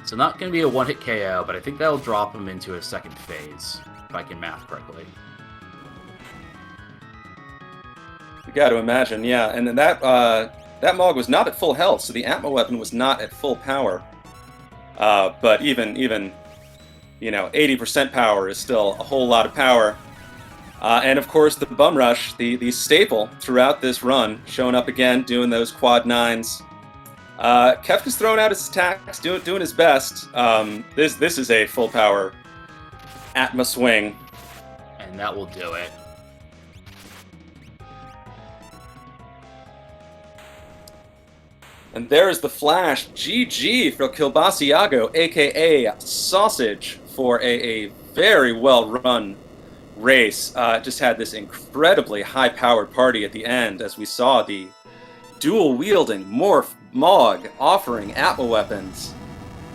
So not going to be a one-hit KO, but I think that'll drop him into a second phase, if I can math correctly. You got to imagine, yeah. And then that Mog was not at full health, so the Atma weapon was not at full power. But even 80% power is still a whole lot of power. And of course, the Bum Rush, the staple throughout this run, showing up again, doing those quad 9s. Kefka's throwing out his attacks, doing his best. This is a full power Atma swing. And that will do it. And there's the flash. GG for Kielbasa, aka Sausage, for a very well run race. Just had this incredibly high-powered party at the end, as we saw the dual-wielding Morph Mog offering Atma weapons,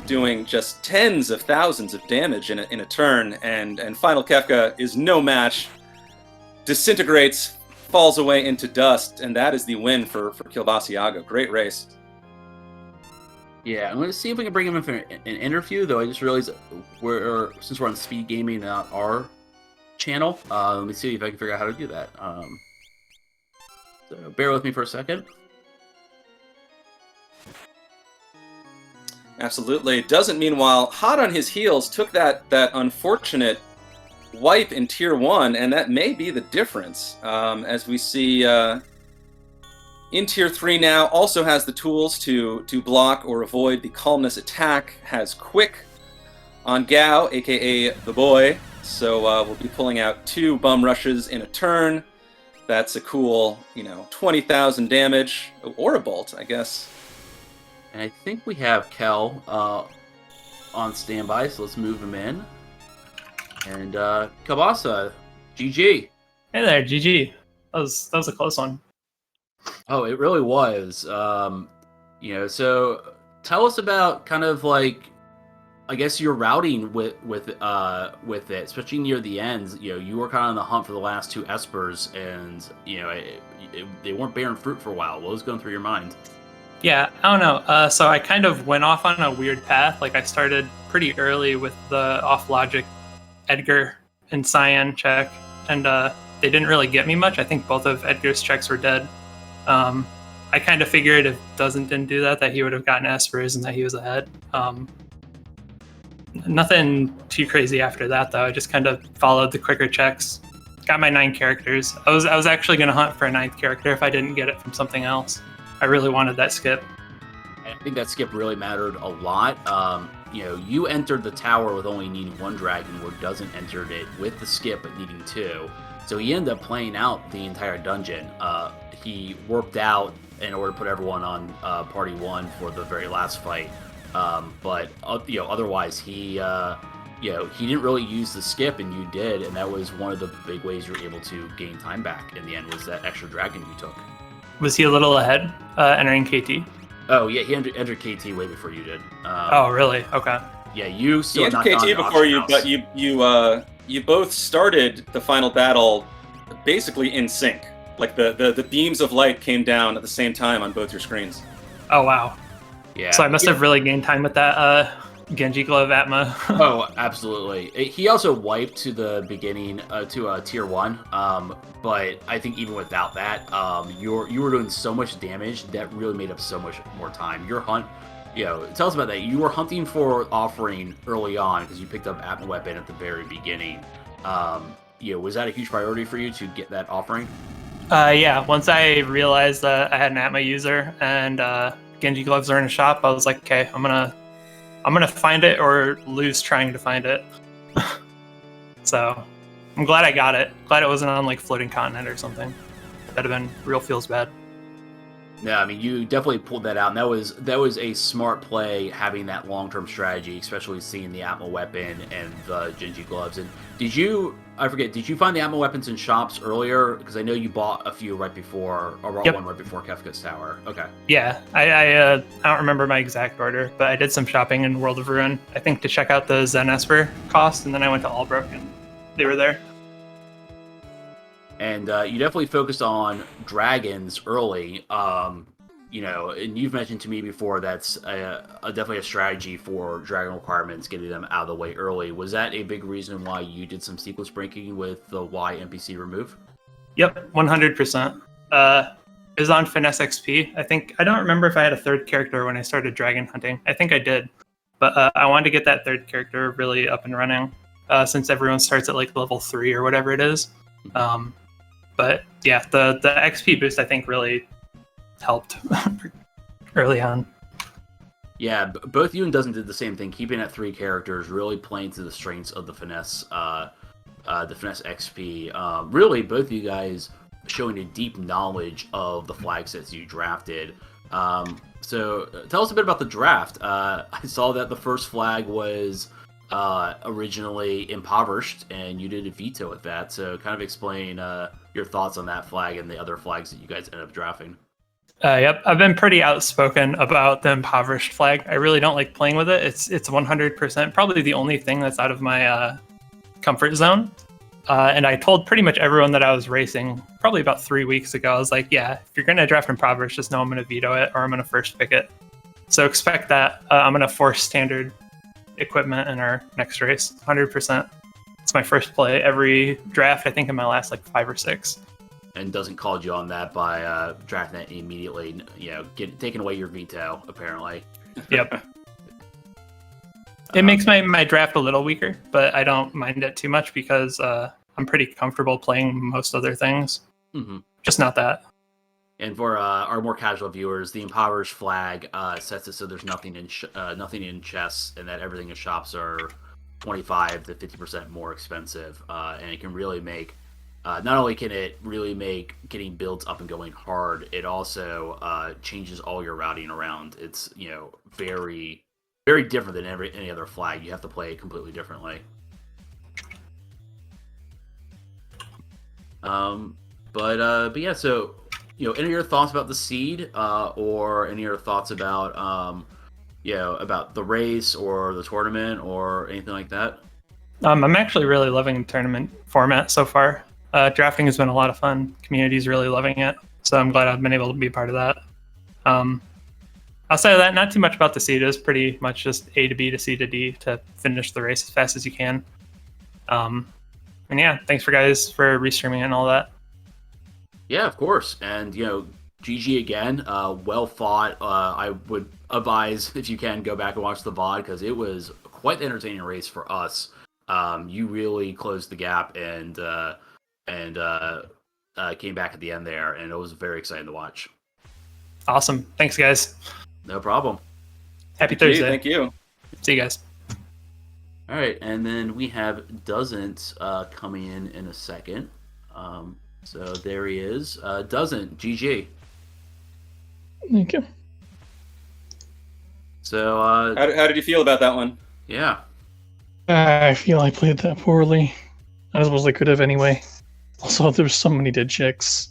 doing just tens of thousands of damage in a turn, and Final Kefka is no match, disintegrates, falls away into dust, and that is the win for Kielbasa. Great race. Yeah, I'm going to see if we can bring him in for an interview, though I just realized since we're on SpeedGaming, not our channel, let me see if I can figure out how to do that. So bear with me for a second. Absolutely. Doesnt, meanwhile, hot on his heels, took that unfortunate wipe in Tier 1, and that may be the difference. As we see in Tier 3 now, also has the tools to block or avoid the Calmness attack, has Quick, on Gao, aka the boy. So we'll be pulling out 2 bum rushes in a turn. That's a cool, 20,000 damage, or a bolt, I guess. And I think we have Kel on standby, so let's move him in. And Kabasa, GG. Hey there, GG. That was a close one. Oh, it really was. So tell us about kind of like, I guess your routing with it, especially near the end. You were kind of on the hunt for the last 2 espers, and they weren't bearing fruit for a while. What was going through your mind? Yeah, I don't know. So I kind of went off on a weird path. Like I started pretty early with the off logic Edgar and Cyan check, and they didn't really get me much. I think both of Edgar's checks were dead. I kind of figured if Doesnt didn't do that he would have gotten espers and that he was ahead. Nothing too crazy after that, though. I just kind of followed the quicker checks. Got my 9 characters. I was actually going to hunt for a 9th character if I didn't get it from something else. I really wanted that skip. I think that skip really mattered a lot. You entered the tower with only needing 1 dragon, where Doesnt entered it with the skip but needing 2. So he ended up playing out the entire dungeon. He warped out in order to put everyone on party 1 for the very last fight. But otherwise he didn't really use the skip, and you did, and that was one of the big ways you were able to gain time back in the end, was that extra dragon you took. Was he a little ahead entering KT? Oh yeah, he entered KT way before you did. Oh really? Okay. Yeah, you still he entered KT before you, but you both started the final battle basically in sync. Like the beams of light came down at the same time on both your screens. Oh wow. Yeah. So I must have really gained time with that Genji Glove Atma. Oh, absolutely. He also wiped to the beginning to tier 1. But I think even without that, you were doing so much damage that really made up so much more time. Your hunt, tell us about that. You were hunting for offering early on because you picked up Atma weapon at the very beginning. Was that a huge priority for you to get that offering? Yeah. Once I realized that I had an Atma user and Genji gloves are in a shop, I was like, okay, I'm gonna find it or lose trying to find it. So I'm glad I got it. Glad it wasn't on like floating continent or something. That'd have been real feels bad. Yeah, I mean, you definitely pulled that out, and that was a smart play, having that long-term strategy, especially seeing the Atma weapon and the Genji gloves. And did you find the Atma weapons in shops earlier? Because I know you bought a few right before, or bought one right before Kefka's tower. Okay. Yeah, I don't remember my exact order, but I did some shopping in World of Ruin, I think, to check out the Zen Esper cost, and then I went to Albrook, and they were there. And you definitely focused on dragons early, and you've mentioned to me before that's definitely a strategy for dragon requirements, getting them out of the way early. Was that a big reason why you did some sequence breaking with the Y NPC remove? Yep, 100%. It was on Finesse XP. I don't remember if I had a 3rd character when I started dragon hunting. I think I did. But I wanted to get that 3rd character really up and running, since everyone starts at like level 3 or whatever it is. But yeah, the XP boost I think really helped early on. Yeah, both you and Doesnt did the same thing, keeping at 3 characters, really playing to the strengths of the finesse XP. Really, both of you guys showing a deep knowledge of the flag sets you drafted. So tell us a bit about the draft. I saw that the first flag was originally impoverished, and you did a veto at that. So kind of explain your thoughts on that flag and the other flags that you guys ended up drafting. Yep, I've been pretty outspoken about the impoverished flag. I really don't like playing with it. It's 100% probably the only thing that's out of my comfort zone. And I told pretty much everyone that I was racing probably about 3 weeks ago. I was like, yeah, if you're going to draft impoverished, just know I'm going to veto it, or I'm going to first pick it. So expect that. I'm going to force standard equipment in our next race, 100%. It's my first play every draft, I think, in my last like 5 or 6. And Doesnt called you on that by drafting that immediately, taking away your veto, apparently. Yep. It makes my draft a little weaker, but I don't mind it too much because I'm pretty comfortable playing most other things. Mm-hmm. Just not that. And for our more casual viewers, the impoverished flag sets it so there's nothing in chests, and that everything in shops are 25 to 50% more expensive, and it can really make. Not only can it really make getting builds up and going hard, it also changes all your routing around. It's very, very different than any other flag. You have to play it completely differently. But yeah. So any of your thoughts about the seed, or any of your thoughts about about the race or the tournament or anything like that? I'm actually really loving the tournament format so far. Drafting has been a lot of fun. Community's really loving it, so I'm glad I've been able to be part of that. Outside of that, not too much about the seed. It was pretty much just A to B to C to D to finish the race as fast as you can. And yeah, thanks for restreaming it and all that. Yeah, of course. And GG again. Well fought. I would advise, if you can, go back and watch the VOD, because it was quite the entertaining race for us. You really closed the gap and came back at the end there, and it was very exciting to watch. Awesome. Thanks, guys. No problem. Happy Thursday. Thank you. See you guys. All right, and then we have Doesnt coming in a second. So there he is. Doesnt, GG. Thank you. So How did you feel about that one? yeah. I feel I played that poorly, as well as I could have anyway. Also, there's so many dead checks.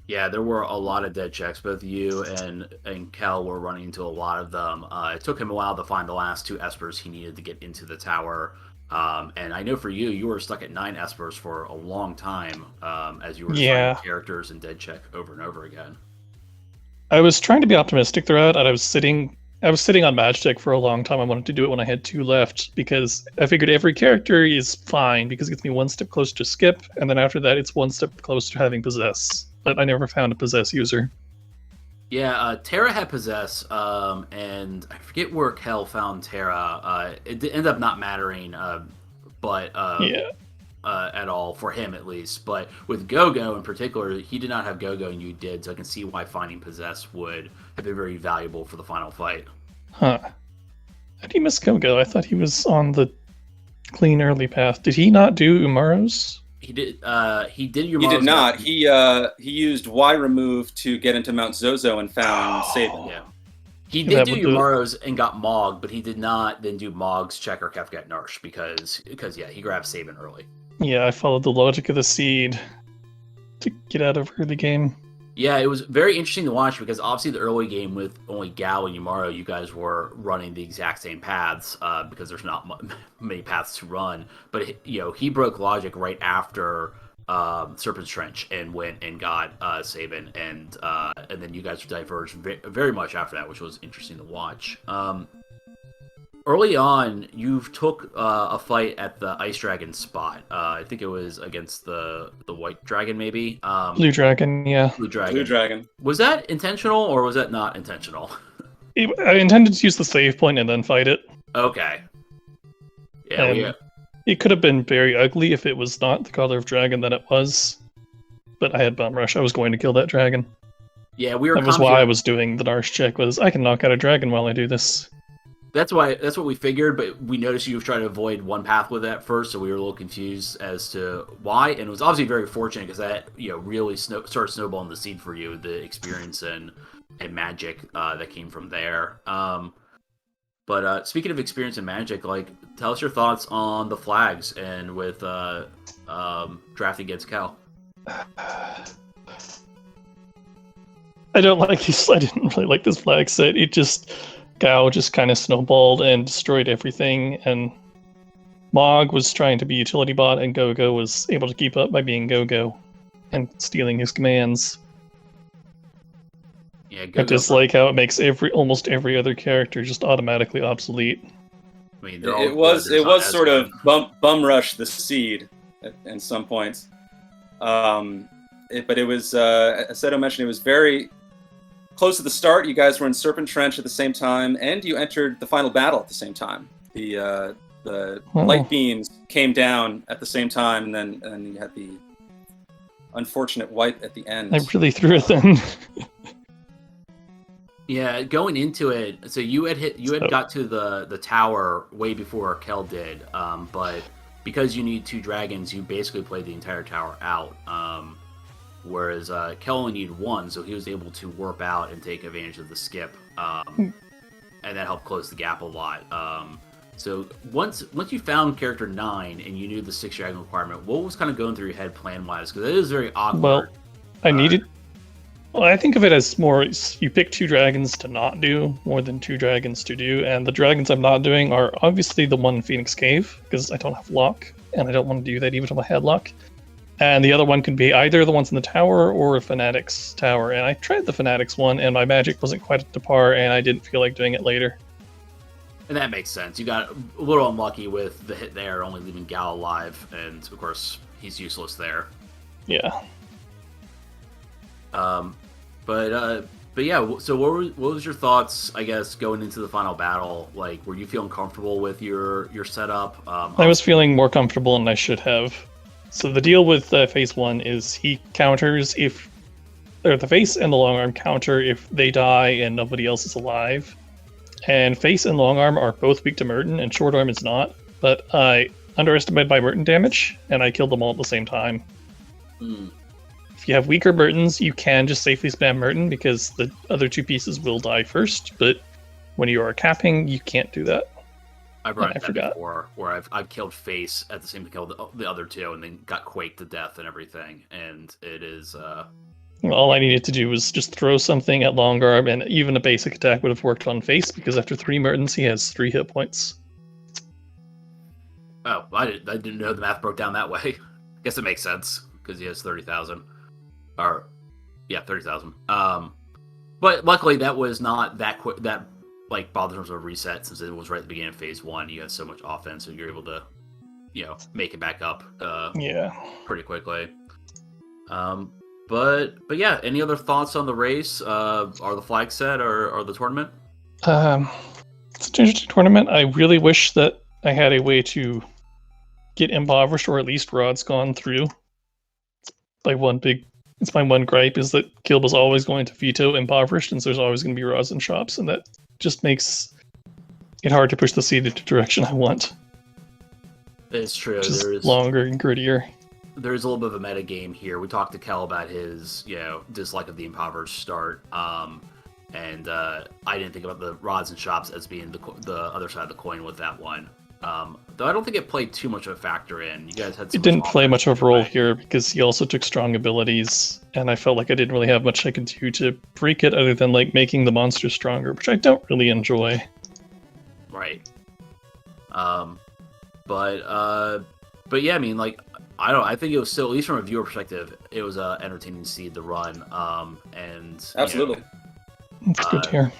Yeah, there were a lot of dead checks. Both you and Kel were running into a lot of them. It took him a while to find the last 2 espers he needed to get into the tower. And I know for you were stuck at 9 espers for a long time, as you were finding characters and dead check over and over again. I was trying to be optimistic throughout, and I was sitting on Magic for a long time. I wanted to do it when I had 2 left, because I figured every character is fine, because it gets me 1 step closer to skip, and then after that it's 1 step closer to having possess. But I never found a possess user. Yeah, Terra had possess, and I forget where Kel found Terra. It ended up not mattering, at all for him at least. But with Gogo in particular, he did not have Gogo and you did, so I can see why finding possess would have been very valuable for the final fight. Huh. How do you miss Gogo? I thought he was on the clean early path. Did he not do Umaros? He did. He did your. He did not. He used Y remove to get into Mount Zozo and found Sabin. Yeah. He did do Umaros and got Mog, but he did not then do Mog's check or Kefka at Narsh because he grabbed Sabin early. Yeah, I followed the logic of the seed to get out of early game. Yeah, it was very interesting to watch because obviously the early game with only Gao and Umaro, you guys were running the exact same paths because there's not many paths to run. But he broke logic right after Serpent's Trench and went and got Sabin, and then you guys diverged very much after that, which was interesting to watch. Early on, you took a fight at the Ice Dragon spot. I think it was against the White Dragon, maybe? Blue Dragon, yeah. Blue Dragon. Blue Dragon. Was that intentional, or was that not intentional? I intended to use the save point and then fight it. Okay. Yeah. It could have been very ugly if it was not the color of dragon that it was. But I had Bomb Rush. I was going to kill that dragon. Yeah, we were. That was why I was doing the Narsh check, was I can knock out a dragon while I do this. That's what we figured, but we noticed you were trying to avoid one path with that first, so we were a little confused as to why. And it was obviously very fortunate because that really started snowballing the seed for you, the experience and magic that came from there. But speaking of experience and magic, tell us your thoughts on the flags and with drafting against Cal. I don't like these. I didn't really like this flag set. Gao just kind of snowballed and destroyed everything, and Mog was trying to be utility bot, and Gogo was able to keep up by being Gogo and stealing his commands. Yeah, I dislike how it makes almost every other character just automatically obsolete. I mean, it was sort of bum rush the seed at some points. But it was, as Seto mentioned, it was very close to the start. You guys were in Serpent Trench at the same time, and you entered the final battle at the same time. The light beams came down at the same time, and then you had the unfortunate wipe at the end. I really threw it then. Yeah, going into it, so you had got to the tower way before Kel did, but because you need 2 dragons, you basically played the entire tower out. Whereas Kel only needed 1, so he was able to warp out and take advantage of the skip, and that helped close the gap a lot. So once you found character 9 and you knew the 6 dragon requirement, what was kind of going through your head plan wise? Because it is very awkward. Well, I think of it as more, you pick 2 dragons to not do more than 2 dragons to do, and the dragons I'm not doing are obviously the one in Phoenix Cave, because I don't have luck, and I don't want to do that even if I had luck. And the other one could be either the ones in the tower or a Fanatics tower, and I tried the Fanatics one, and my magic wasn't quite up to par, and I didn't feel like doing it later. And that makes sense. You got a little unlucky with the hit there, only leaving Gal alive, and of course, he's useless there. Yeah. But yeah. So what was your thoughts? I guess going into the final battle, like, were you feeling comfortable with your setup? I was feeling more comfortable than I should have. So the deal with phase 1 is he counters if, or the face and the long arm counter if they die and nobody else is alive. And face and long arm are both weak to Merton, and short arm is not. But I underestimated my Merton damage, and I killed them all at the same time. If you have weaker Mertons, you can just safely spam Merton because the other 2 pieces will die first. But when you are capping, you can't do that. I've run that before, where I've killed face at the same time killed the other 2, and then got quaked to death and everything. And it is. All I needed to do was just throw something at long arm, and even a basic attack would have worked on face because after 3 Mertons, he has 3 hit points. Oh, I didn't know the math broke down that way. Guess it makes sense because he has 30,000. Or, yeah, 30,000. But luckily that was not that quick. That like bothers of a reset since it was right at the beginning of phase 1. You had so much offense, so you're able to, make it back up. Pretty quickly. But yeah, any other thoughts on the race? Are the flags set or the tournament? It's an interesting tournament. I really wish that I had a way to get impoverished or at least rods gone through. It's my one gripe is that Guild is always going to veto impoverished, and so there's always going to be rods in shops, and that just makes it hard to push the seed into the direction I want. It's true. There's longer and grittier. There's a little bit of a meta game here. We talked to Kel about his, dislike of the impoverished start, and I didn't think about the rods and shops as being the other side of the coin with that one. Though I don't think it played too much of a factor in. You guys had. It didn't play much of a role here because he also took strong abilities, and I felt like I didn't really have much I could do to break it other than like making the monster stronger, which I don't really enjoy. Right. But yeah, I mean, like, I don't know. I think it was still, at least from a viewer perspective, it was entertaining to see the run. And absolutely, it's good to hear.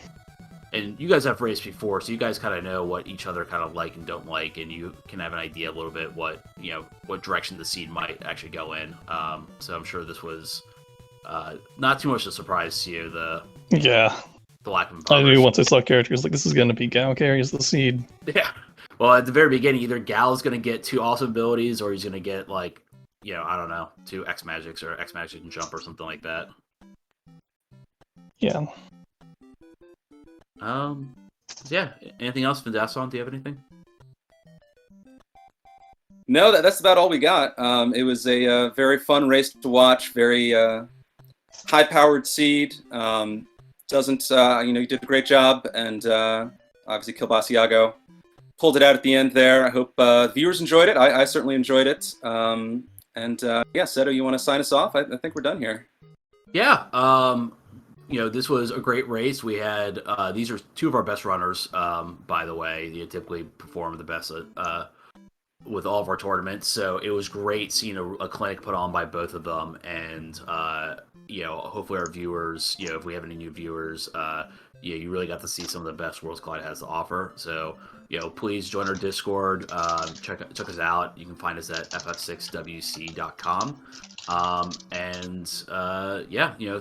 And you guys have raced before, so you guys kind of know what each other kind of like and don't like, and you can have an idea a little bit what direction the seed might actually go in. So I'm sure this was not too much of a surprise to you. The lack of. I knew once I saw characters like this is going to be Gao carries the seed. Yeah. Well, at the very beginning, either Gal is going to get 2 awesome abilities, or he's going to get I don't know, 2 X magics or X magic and jump or something like that. Yeah. Yeah. Anything else, Vendasson? Do you have anything? No, that's about all we got. It was a very fun race to watch. Very high-powered seed. Doesn't you did a great job, and obviously Kilbasiago pulled it out at the end there. I hope viewers enjoyed it. I certainly enjoyed it. And Seto, you want to sign us off? I think we're done here. Yeah. This was a great race. We had these are 2 of our best runners, by the way. They typically perform the best with all of our tournaments. So it was great seeing a clinic put on by both of them. And, hopefully our viewers, if we have any new viewers, you really got to see some of the best Worlds Collide has to offer. So, please join our Discord. Check us out. You can find us at ff6wc.com.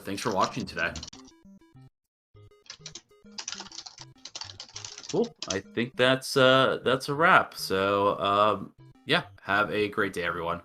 Thanks for watching today. Cool. I think that's a wrap. So, have a great day, everyone.